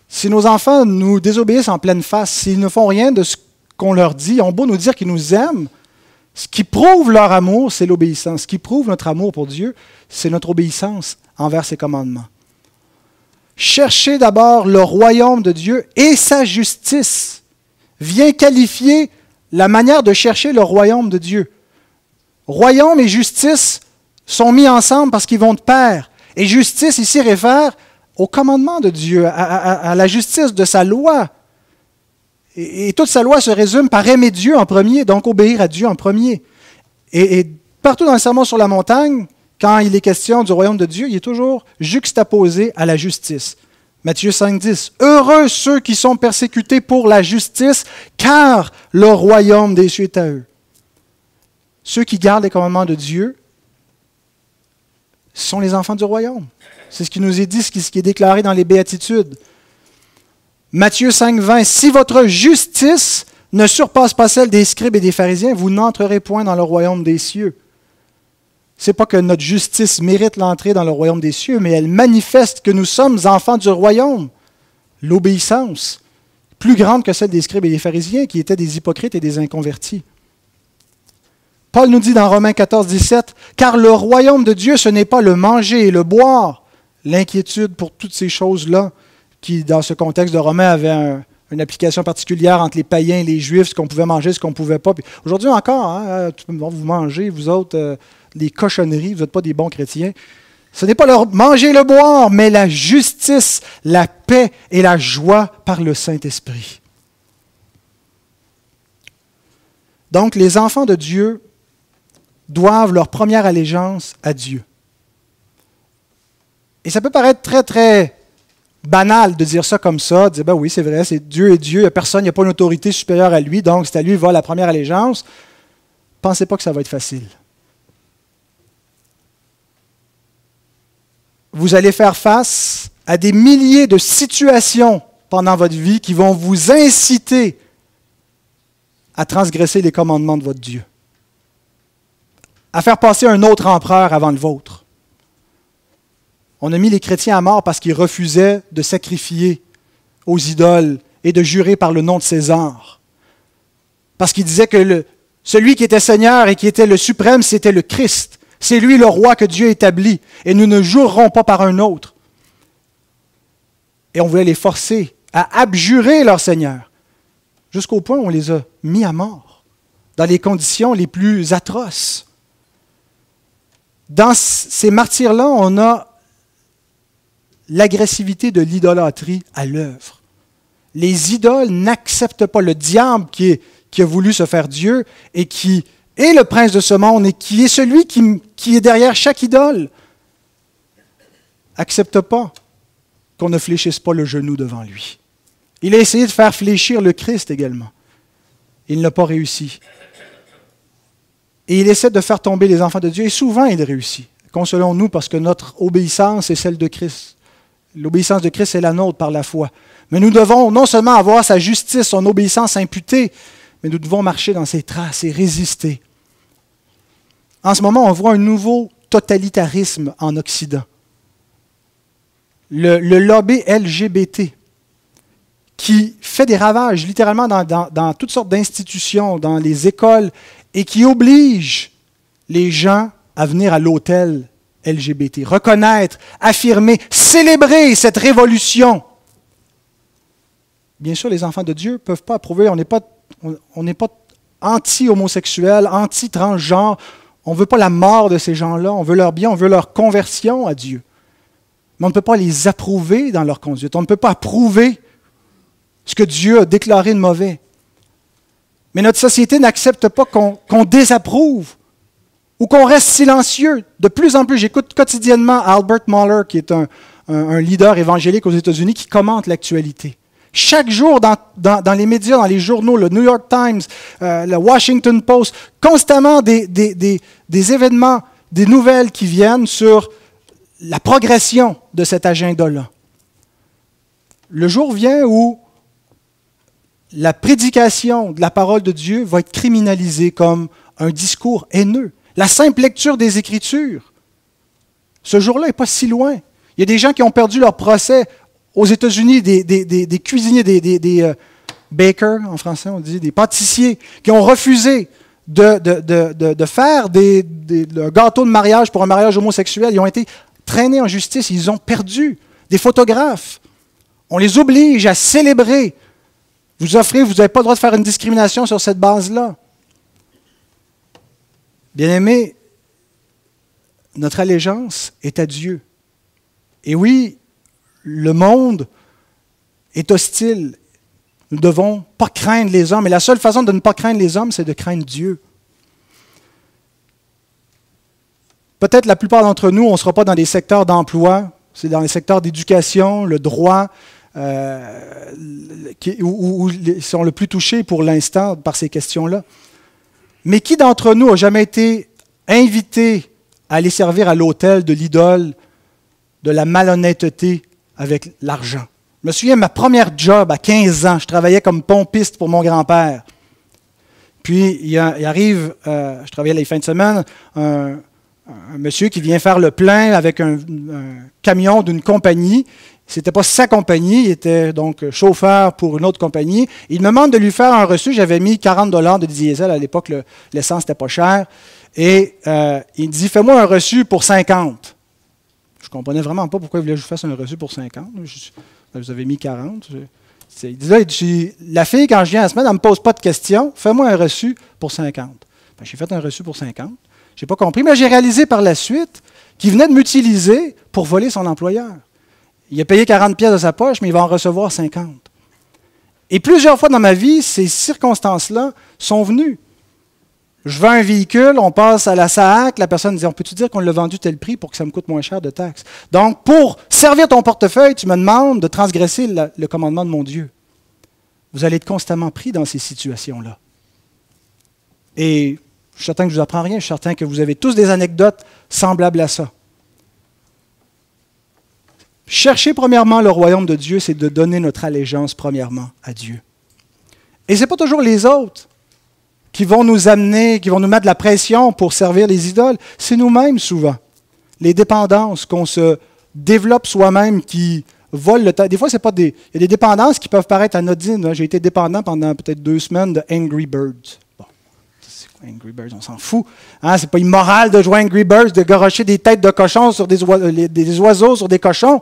Si nos enfants nous désobéissent en pleine face, s'ils ne font rien de ce qu'on leur dit, ils ont beau nous dire qu'ils nous aiment, ce qui prouve leur amour, c'est l'obéissance. Ce qui prouve notre amour pour Dieu, c'est notre obéissance envers ses commandements. Chercher d'abord le royaume de Dieu et sa justice vient qualifier la manière de chercher le royaume de Dieu. Royaume et justice sont mis ensemble parce qu'ils vont de pair. Et justice ici réfère au commandement de Dieu, à la justice de sa loi. Et toute sa loi se résume par aimer Dieu en premier, donc obéir à Dieu en premier. Et partout dans le Sermon sur la montagne, quand il est question du royaume de Dieu, il est toujours juxtaposé à la justice. Matthieu 5,10. « Heureux ceux qui sont persécutés pour la justice, car le royaume des cieux est à eux. » Ceux qui gardent les commandements de Dieu sont les enfants du royaume. C'est ce qui nous est dit, ce qui est déclaré dans les Béatitudes. Matthieu 5,20. « Si votre justice ne surpasse pas celle des scribes et des pharisiens, vous n'entrerez point dans le royaume des cieux. » Ce n'est pas que notre justice mérite l'entrée dans le royaume des cieux, mais elle manifeste que nous sommes enfants du royaume. L'obéissance, plus grande que celle des scribes et des pharisiens, qui étaient des hypocrites et des inconvertis. Paul nous dit dans Romains 14, 17, « Car le royaume de Dieu, ce n'est pas le manger et le boire. » L'inquiétude pour toutes ces choses-là, qui, dans ce contexte de Romains, avait une application particulière entre les païens et les juifs, ce qu'on pouvait manger, ce qu'on ne pouvait pas. Aujourd'hui encore, vous mangez, vous autres, les cochonneries, vous n'êtes pas des bons chrétiens. Ce n'est pas le manger et le boire, mais la justice, la paix et la joie par le Saint-Esprit. Donc, les enfants de Dieu doivent leur première allégeance à Dieu. Et ça peut paraître très, très banal de dire ça comme ça, de dire, ben oui, c'est vrai, c'est Dieu et Dieu, il n'y a personne, il n'y a pas une autorité supérieure à lui, donc c'est à lui va la première allégeance. Pensez pas que ça va être facile. Vous allez faire face à des milliers de situations pendant votre vie qui vont vous inciter à transgresser les commandements de votre Dieu, à faire passer un autre empereur avant le vôtre. On a mis les chrétiens à mort parce qu'ils refusaient de sacrifier aux idoles et de jurer par le nom de César. Parce qu'ils disaient que Celui qui était Seigneur et qui était le suprême, c'était le Christ. C'est lui le roi que Dieu établit. Et nous ne jurerons pas par un autre. Et on voulait les forcer à abjurer leur Seigneur. Jusqu'au point où on les a mis à mort, dans les conditions les plus atroces. Dans ces martyrs-là, on a l'agressivité de l'idolâtrie à l'œuvre. Les idoles n'acceptent pas le diable qui a voulu se faire Dieu et qui est le prince de ce monde et qui est celui qui est derrière chaque idole. Accepte pas qu'on ne fléchisse pas le genou devant lui. Il a essayé de faire fléchir le Christ également. Il n'a pas réussi. Et il essaie de faire tomber les enfants de Dieu, et souvent il réussit. Consolons-nous parce que notre obéissance est celle de Christ. L'obéissance de Christ est la nôtre par la foi. Mais nous devons non seulement avoir sa justice, son obéissance imputée, mais nous devons marcher dans ses traces et résister. En ce moment, on voit un nouveau totalitarisme en Occident. Le lobby LGBT qui fait des ravages littéralement dans toutes sortes d'institutions, dans les écoles, et qui oblige les gens à venir à l'autel LGBT, reconnaître, affirmer, célébrer cette révolution. Bien sûr, les enfants de Dieu ne peuvent pas approuver, on n'est pas anti-homosexuel, anti-transgenre, on ne veut pas la mort de ces gens-là, on veut leur bien, on veut leur conversion à Dieu. Mais on ne peut pas les approuver dans leur conduite, on ne peut pas approuver ce que Dieu a déclaré de mauvais. Mais notre société n'accepte pas qu'on désapprouve ou qu'on reste silencieux. De plus en plus, j'écoute quotidiennement Albert Mohler, qui est un leader évangélique aux États-Unis, qui commente l'actualité. Chaque jour, dans les médias, dans les journaux, le New York Times, le Washington Post, constamment des événements, des nouvelles qui viennent sur la progression de cet agenda-là. Le jour vient où la prédication de la parole de Dieu va être criminalisée comme un discours haineux. La simple lecture des Écritures, ce jour-là n'est pas si loin. Il y a des gens qui ont perdu leur procès aux États-Unis, des cuisiniers, des bakers, en français on dit, des pâtissiers, qui ont refusé de faire un gâteau de mariage pour un mariage homosexuel. Ils ont été traînés en justice, ils ont perdu. Des photographes, on les oblige à célébrer. Vous n'avez pas le droit de faire une discrimination sur cette base-là. Bien-aimés, notre allégeance est à Dieu. Et oui, le monde est hostile. Nous ne devons pas craindre les hommes. Et la seule façon de ne pas craindre les hommes, c'est de craindre Dieu. Peut-être la plupart d'entre nous, on ne sera pas dans des secteurs d'emploi, c'est dans les secteurs d'éducation, le droit, où ils sont le plus touchés pour l'instant par ces questions-là. Mais qui d'entre nous a jamais été invité à aller servir à l'autel de l'idole, de la malhonnêteté avec l'argent? Je me souviens de ma première job à 15 ans. Je travaillais comme pompiste pour mon grand-père. Puis, il arrive, je travaillais les fins de semaine, un monsieur qui vient faire le plein avec un camion d'une compagnie. Ce n'était pas sa compagnie, il était donc chauffeur pour une autre compagnie. Il me demande de lui faire un reçu. J'avais mis 40 $ de diesel. À l'époque, l'essence n'était pas cher. Et il dit, fais-moi un reçu pour 50. Je ne comprenais vraiment pas pourquoi il voulait que je fasse un reçu pour 50. Vous avez mis 40. Il dit, la fille, quand je viens la semaine, elle ne me pose pas de questions. Fais-moi un reçu pour 50. J'ai fait un reçu pour 50. Je n'ai pas compris, mais j'ai réalisé par la suite qu'il venait de m'utiliser pour voler son employeur. Il a payé 40 pièces de sa poche, mais il va en recevoir 50. Et plusieurs fois dans ma vie, ces circonstances-là sont venues. Je vends un véhicule, on passe à la SAAC, la personne dit, on peut-tu dire qu'on l'a vendu tel prix pour que ça me coûte moins cher de taxes? Donc, pour servir ton portefeuille, tu me demandes de transgresser le commandement de mon Dieu. Vous allez être constamment pris dans ces situations-là. Et je suis certain que je ne vous apprends rien, je suis certain que vous avez tous des anecdotes semblables à ça. Chercher premièrement le royaume de Dieu, c'est de donner notre allégeance premièrement à Dieu. Et ce n'est pas toujours les autres qui vont nous amener, qui vont nous mettre de la pression pour servir les idoles. C'est nous-mêmes souvent. Les dépendances qu'on se développe soi-même qui volent le temps. Des fois, c'est pas il y a des dépendances qui peuvent paraître anodines. J'ai été dépendant pendant peut-être 2 semaines de Angry Birds. Bon, Angry Birds, on s'en fout. Hein, c'est pas immoral de jouer Angry Birds, de garocher des têtes de cochons sur des oiseaux sur des cochons.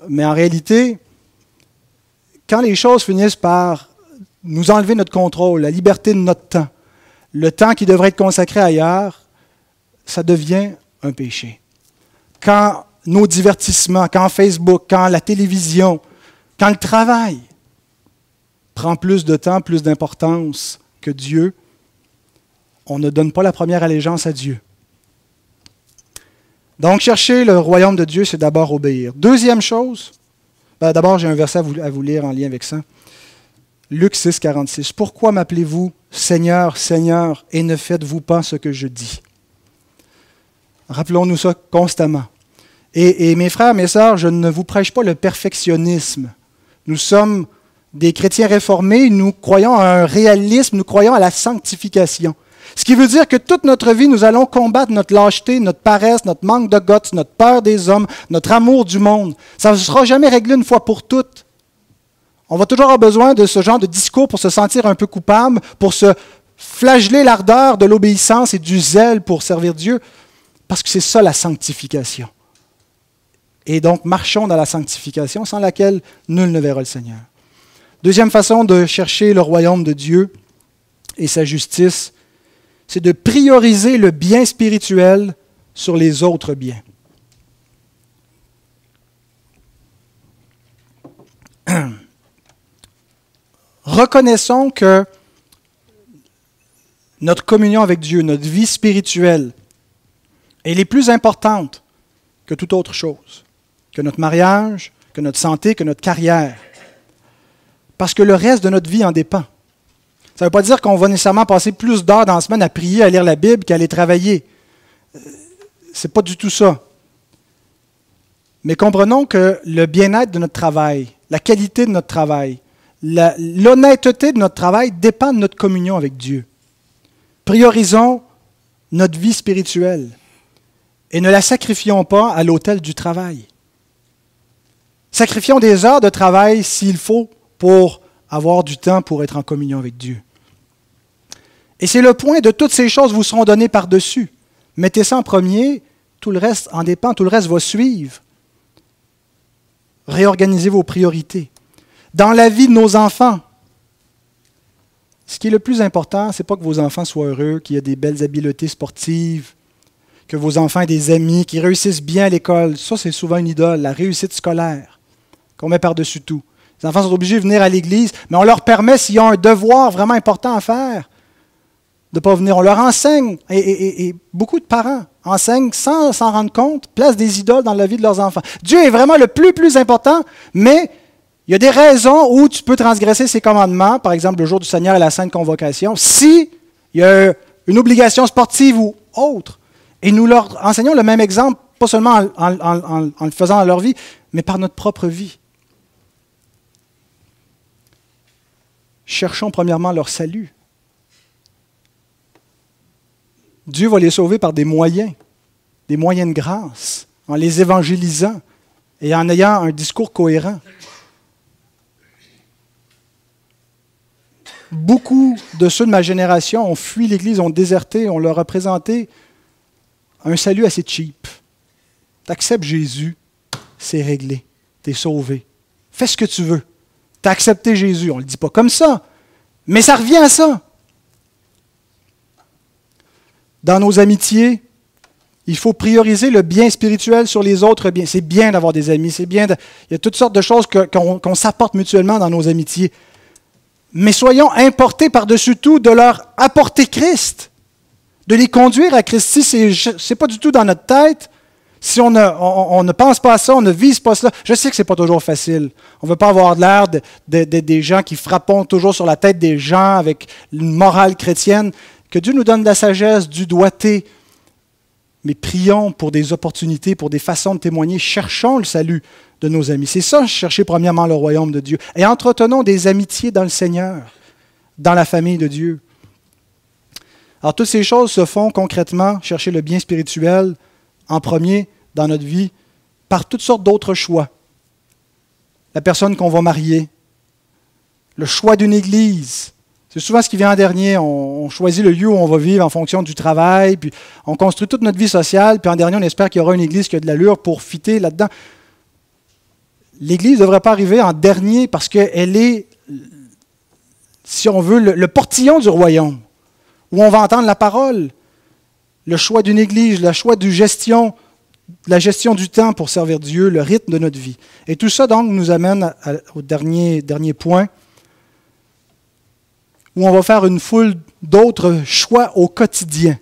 Mais en réalité, quand les choses finissent par nous enlever notre contrôle, la liberté de notre temps, le temps qui devrait être consacré ailleurs, ça devient un péché. Quand nos divertissements, quand Facebook, quand la télévision, quand le travail prend plus de temps, plus d'importance que Dieu, on ne donne pas la première allégeance à Dieu. Donc, chercher le royaume de Dieu, c'est d'abord obéir. Deuxième chose, d'abord, j'ai un verset à vous lire en lien avec ça. Luc 6, 46. « Pourquoi m'appelez-vous Seigneur, Seigneur, et ne faites-vous pas ce que je dis? » Rappelons-nous ça constamment. Et mes frères, mes sœurs, je ne vous prêche pas le perfectionnisme. Nous sommes des chrétiens réformés, nous croyons à un réalisme, nous croyons à la sanctification. Ce qui veut dire que toute notre vie, nous allons combattre notre lâcheté, notre paresse, notre manque de guts, notre peur des hommes, notre amour du monde. Ça ne sera jamais réglé une fois pour toutes. On va toujours avoir besoin de ce genre de discours pour se sentir un peu coupable, pour se flageller l'ardeur de l'obéissance et du zèle pour servir Dieu, parce que c'est ça la sanctification. Et donc, marchons dans la sanctification sans laquelle nul ne verra le Seigneur. Deuxième façon de chercher le royaume de Dieu et sa justice, c'est de prioriser le bien spirituel sur les autres biens. Reconnaissons que notre communion avec Dieu, notre vie spirituelle, elle est plus importante que toute autre chose, que notre mariage, que notre santé, que notre carrière. Parce que le reste de notre vie en dépend. Ça ne veut pas dire qu'on va nécessairement passer plus d'heures dans la semaine à prier, à lire la Bible qu'à aller travailler. Ce n'est pas du tout ça. Mais comprenons que le bien-être de notre travail, la qualité de notre travail, l'honnêteté de notre travail dépend de notre communion avec Dieu. Priorisons notre vie spirituelle et ne la sacrifions pas à l'autel du travail. Sacrifions des heures de travail s'il faut pour avoir du temps pour être en communion avec Dieu. Et c'est le point de toutes ces choses vous seront données par-dessus. Mettez ça en premier, tout le reste en dépend, tout le reste va suivre. Réorganisez vos priorités. Dans la vie de nos enfants, ce qui est le plus important, ce n'est pas que vos enfants soient heureux, qu'il y ait des belles habiletés sportives, que vos enfants aient des amis, qu'ils réussissent bien à l'école. Ça, c'est souvent une idole, la réussite scolaire, qu'on met par-dessus tout. Les enfants sont obligés de venir à l'église, mais on leur permet, s'ils ont un devoir vraiment important à faire, de ne pas venir. On leur enseigne, et beaucoup de parents enseignent sans s'en rendre compte, placent des idoles dans la vie de leurs enfants. Dieu est vraiment le plus important, mais il y a des raisons où tu peux transgresser ses commandements, par exemple le jour du Seigneur et la Sainte Convocation, si il y a une obligation sportive ou autre. Et nous leur enseignons le même exemple, pas seulement en le faisant dans leur vie, mais par notre propre vie. Cherchons premièrement leur salut. Dieu va les sauver par des moyens de grâce, en les évangélisant et en ayant un discours cohérent. Beaucoup de ceux de ma génération ont fui l'Église, ont déserté, on leur a présenté un salut assez cheap. Tu acceptes Jésus, c'est réglé, tu es sauvé. Fais ce que tu veux. Tu as accepté Jésus. On ne le dit pas comme ça, mais ça revient à ça. Dans nos amitiés, il faut prioriser le bien spirituel sur les autres biens. C'est bien d'avoir des amis, c'est bien. Il y a toutes sortes de choses qu'on s'apporte mutuellement dans nos amitiés. Mais soyons importés par-dessus tout de leur apporter Christ, de les conduire à Christ. Si ce n'est pas du tout dans notre tête, si on ne pense pas à ça, on ne vise pas cela, je sais que ce n'est pas toujours facile. On ne veut pas avoir l'air des gens qui frappent toujours sur la tête des gens avec une morale chrétienne. Que Dieu nous donne de la sagesse, du doigté. Mais prions pour des opportunités, pour des façons de témoigner. Cherchons le salut de nos amis. C'est ça, chercher premièrement le royaume de Dieu. Et entretenons des amitiés dans le Seigneur, dans la famille de Dieu. Alors, toutes ces choses se font concrètement, chercher le bien spirituel en premier dans notre vie, par toutes sortes d'autres choix. La personne qu'on va marier, le choix d'une église. C'est souvent ce qui vient en dernier. On choisit le lieu où on va vivre en fonction du travail, puis on construit toute notre vie sociale, puis en dernier, on espère qu'il y aura une église qui a de l'allure pour fitter là-dedans. L'église ne devrait pas arriver en dernier parce qu'elle est, si on veut, le portillon du royaume, où on va entendre la parole, le choix d'une église, le choix la gestion du temps pour servir Dieu, le rythme de notre vie. Et tout ça, donc, nous amène au dernier point, où on va faire une foule d'autres choix au quotidien.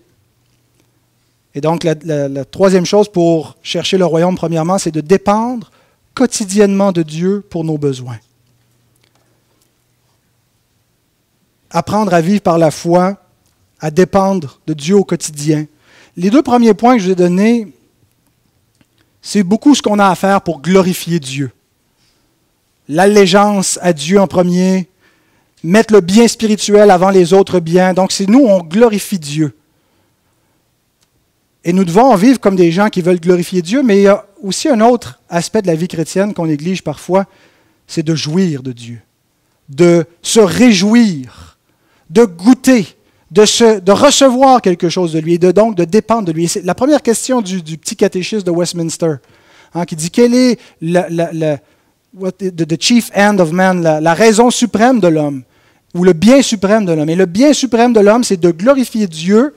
Et donc, la troisième chose pour chercher le royaume, premièrement, c'est de dépendre quotidiennement de Dieu pour nos besoins. Apprendre à vivre par la foi, à dépendre de Dieu au quotidien. Les deux premiers points que je vous ai donnés, c'est beaucoup ce qu'on a à faire pour glorifier Dieu. L'allégeance à Dieu en premier, mettre le bien spirituel avant les autres biens. Donc, c'est nous, on glorifie Dieu. Et nous devons vivre comme des gens qui veulent glorifier Dieu, mais il y a aussi un autre aspect de la vie chrétienne qu'on néglige parfois, c'est de jouir de Dieu, de se réjouir, de goûter, de recevoir quelque chose de lui, et donc de dépendre de lui. Et c'est la première question du petit catéchisme de Westminster, qui dit quel est the chief end of man, la raison suprême de l'homme, ou le bien suprême de l'homme. Et le bien suprême de l'homme, c'est de glorifier Dieu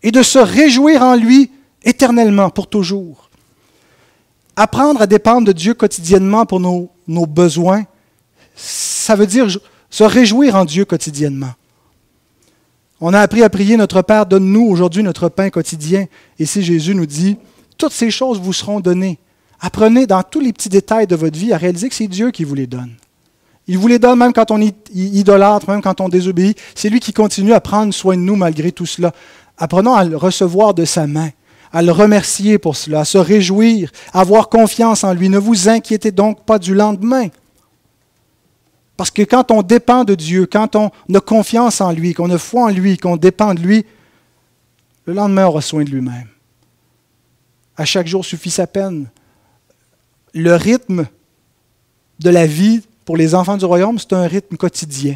et de se réjouir en lui éternellement, pour toujours. Apprendre à dépendre de Dieu quotidiennement pour nos besoins, ça veut dire se réjouir en Dieu quotidiennement. On a appris à prier, notre Père, donne-nous aujourd'hui notre pain quotidien. Et si Jésus nous dit, toutes ces choses vous seront données. Apprenez dans tous les petits détails de votre vie à réaliser que c'est Dieu qui vous les donne. Il vous les donne même quand on idolâtre, même quand on désobéit. C'est lui qui continue à prendre soin de nous malgré tout cela. Apprenons à le recevoir de sa main, à le remercier pour cela, à se réjouir, à avoir confiance en lui. Ne vous inquiétez donc pas du lendemain. Parce que quand on dépend de Dieu, quand on a confiance en lui, qu'on a foi en lui, qu'on dépend de lui, le lendemain aura soin de lui-même. À chaque jour suffit sa peine. Le rythme de la vie pour les enfants du royaume, c'est un rythme quotidien.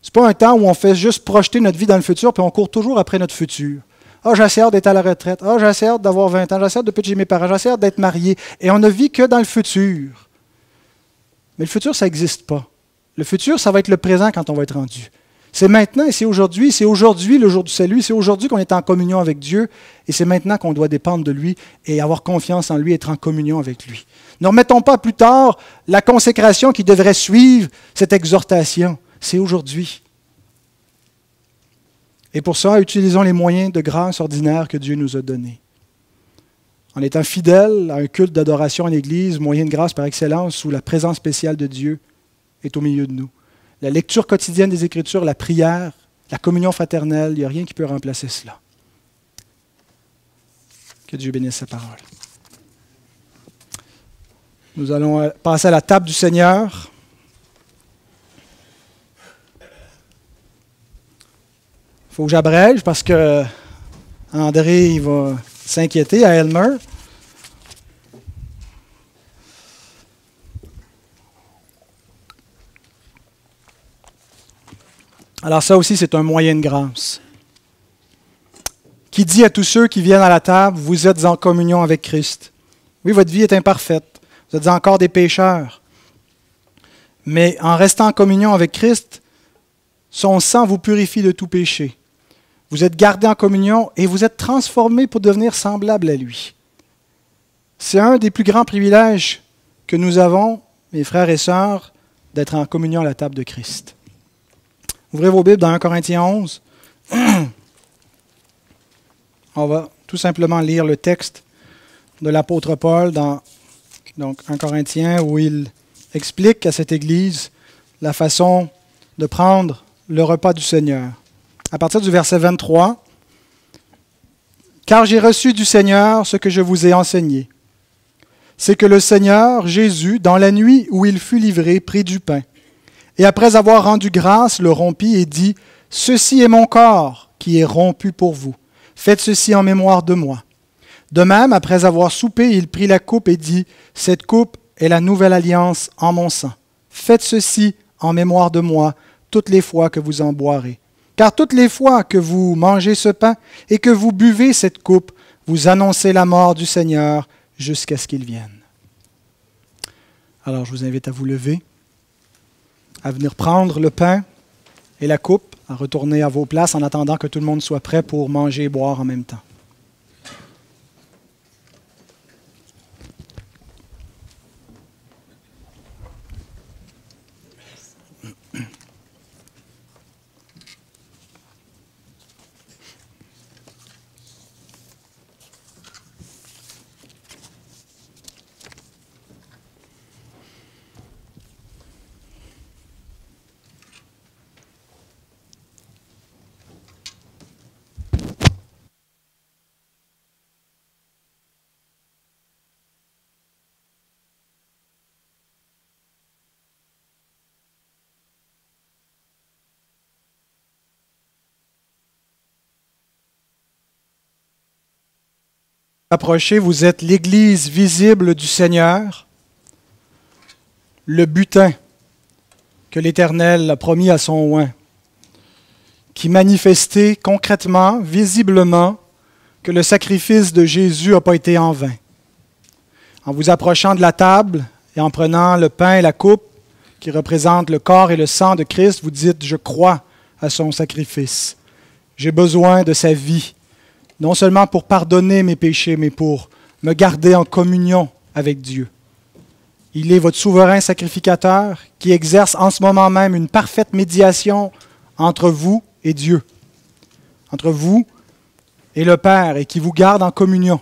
Ce n'est pas un temps où on fait juste projeter notre vie dans le futur puis on court toujours après notre futur. Ah, j'ai hâte d'être à la retraite. Ah, j'ai hâte d'avoir 20 ans. J'ai hâte de chez mes parents. J'ai hâte d'être marié. Et on ne vit que dans le futur. Mais le futur, ça n'existe pas. Le futur, ça va être le présent quand on va être rendu. C'est maintenant et c'est aujourd'hui. C'est aujourd'hui le jour du salut. C'est aujourd'hui qu'on est en communion avec Dieu. Et c'est maintenant qu'on doit dépendre de lui et avoir confiance en lui, être en communion avec lui. Ne remettons pas plus tard la consécration qui devrait suivre cette exhortation. C'est aujourd'hui. Et pour ça, utilisons les moyens de grâce ordinaires que Dieu nous a donnés. En étant fidèles à un culte d'adoration en Église, moyen de grâce par excellence, où la présence spéciale de Dieu est au milieu de nous. La lecture quotidienne des Écritures, la prière, la communion fraternelle, il n'y a rien qui peut remplacer cela. Que Dieu bénisse sa parole. Nous allons passer à la table du Seigneur. Il faut que j'abrège parce que André il va s'inquiéter à Elmer. Alors ça aussi, c'est un moyen de grâce. Qui dit à tous ceux qui viennent à la table, vous êtes en communion avec Christ. Oui, votre vie est imparfaite. Vous êtes encore des pécheurs. Mais en restant en communion avec Christ, son sang vous purifie de tout péché. Vous êtes gardés en communion et vous êtes transformés pour devenir semblables à lui. C'est un des plus grands privilèges que nous avons, mes frères et sœurs, d'être en communion à la table de Christ. Ouvrez vos Bibles dans 1 Corinthiens 11. On va tout simplement lire le texte de l'apôtre Paul dans 1 Corinthiens où il explique à cette Église la façon de prendre le repas du Seigneur. À partir du verset 23, « Car j'ai reçu du Seigneur ce que je vous ai enseigné. C'est que le Seigneur, Jésus, dans la nuit où il fut livré, prit du pain. Et après avoir rendu grâce, le rompit et dit, « Ceci est mon corps qui est rompu pour vous. Faites ceci en mémoire de moi. » De même, après avoir soupé, il prit la coupe et dit, « Cette coupe est la nouvelle alliance en mon sang. Faites ceci en mémoire de moi. toutes les fois que vous en boirez. Car toutes les fois que vous mangez ce pain et que vous buvez cette coupe, vous annoncez la mort du Seigneur jusqu'à ce qu'il vienne. Alors je vous invite à vous lever, à venir prendre le pain et la coupe, à retourner à vos places en attendant que tout le monde soit prêt pour manger et boire en même temps. Approchez, vous êtes l'Église visible du Seigneur, le butin que l'Éternel a promis à son oint, qui manifestait concrètement, visiblement, que le sacrifice de Jésus n'a pas été en vain. En vous approchant de la table et en prenant le pain et la coupe, qui représentent le corps et le sang de Christ, vous dites « Je crois à son sacrifice. J'ai besoin de sa vie. » Non seulement pour pardonner mes péchés, mais pour me garder en communion avec Dieu. Il est votre souverain sacrificateur qui exerce en ce moment même une parfaite médiation entre vous et Dieu, entre vous et le Père, et qui vous garde en communion.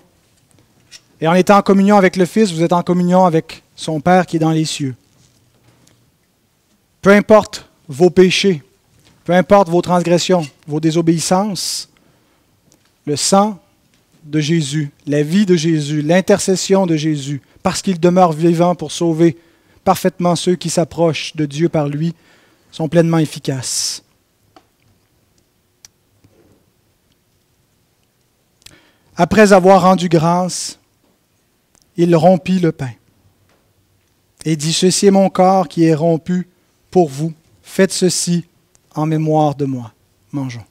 Et en étant en communion avec le Fils, vous êtes en communion avec son Père qui est dans les cieux. Peu importe vos péchés, peu importe vos transgressions, vos désobéissances, le sang de Jésus, la vie de Jésus, l'intercession de Jésus, parce qu'il demeure vivant pour sauver parfaitement ceux qui s'approchent de Dieu par lui, sont pleinement efficaces. Après avoir rendu grâce, il rompit le pain et dit « Ceci est mon corps qui est rompu pour vous. Faites ceci en mémoire de moi. » Mangeons.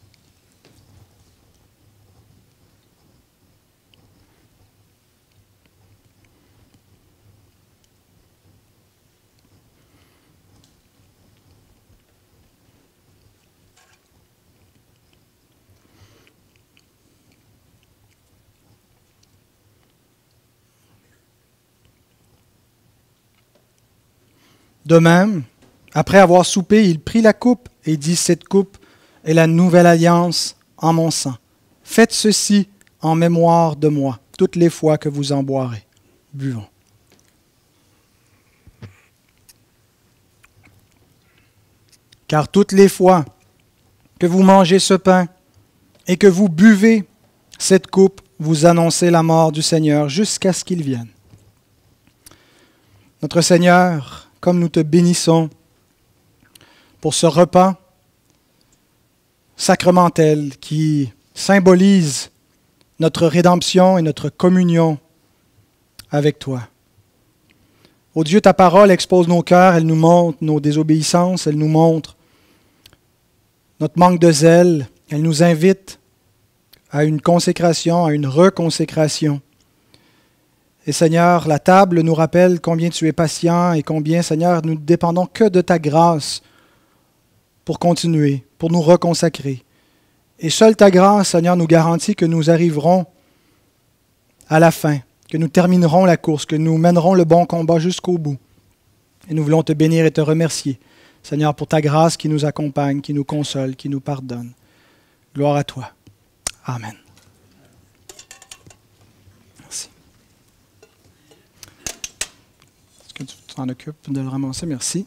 De même, après avoir soupé, il prit la coupe et dit « Cette coupe est la nouvelle alliance en mon sang. Faites ceci en mémoire de moi, toutes les fois que vous en boirez. » Buvons. Car toutes les fois que vous mangez ce pain et que vous buvez cette coupe, vous annoncez la mort du Seigneur jusqu'à ce qu'il vienne. Notre Seigneur, comme nous te bénissons pour ce repas sacramentel qui symbolise notre rédemption et notre communion avec toi. Ô Dieu, ta parole expose nos cœurs, elle nous montre nos désobéissances, elle nous montre notre manque de zèle, elle nous invite à une consécration, à une reconsécration. Et Seigneur, la table nous rappelle combien tu es patient et combien, Seigneur, nous ne dépendons que de ta grâce pour continuer, pour nous reconsacrer. Et seule ta grâce, Seigneur, nous garantit que nous arriverons à la fin, que nous terminerons la course, que nous mènerons le bon combat jusqu'au bout. Et nous voulons te bénir et te remercier, Seigneur, pour ta grâce qui nous accompagne, qui nous console, qui nous pardonne. Gloire à toi. Amen. Que tu t'en occupes de le ramasser, merci.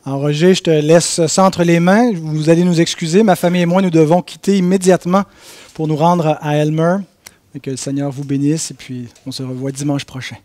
Alors, Roger, je te laisse ça entre les mains. Vous allez nous excuser. Ma famille et moi, nous devons quitter immédiatement pour nous rendre à Elmer. Et que le Seigneur vous bénisse. Et puis, on se revoit dimanche prochain.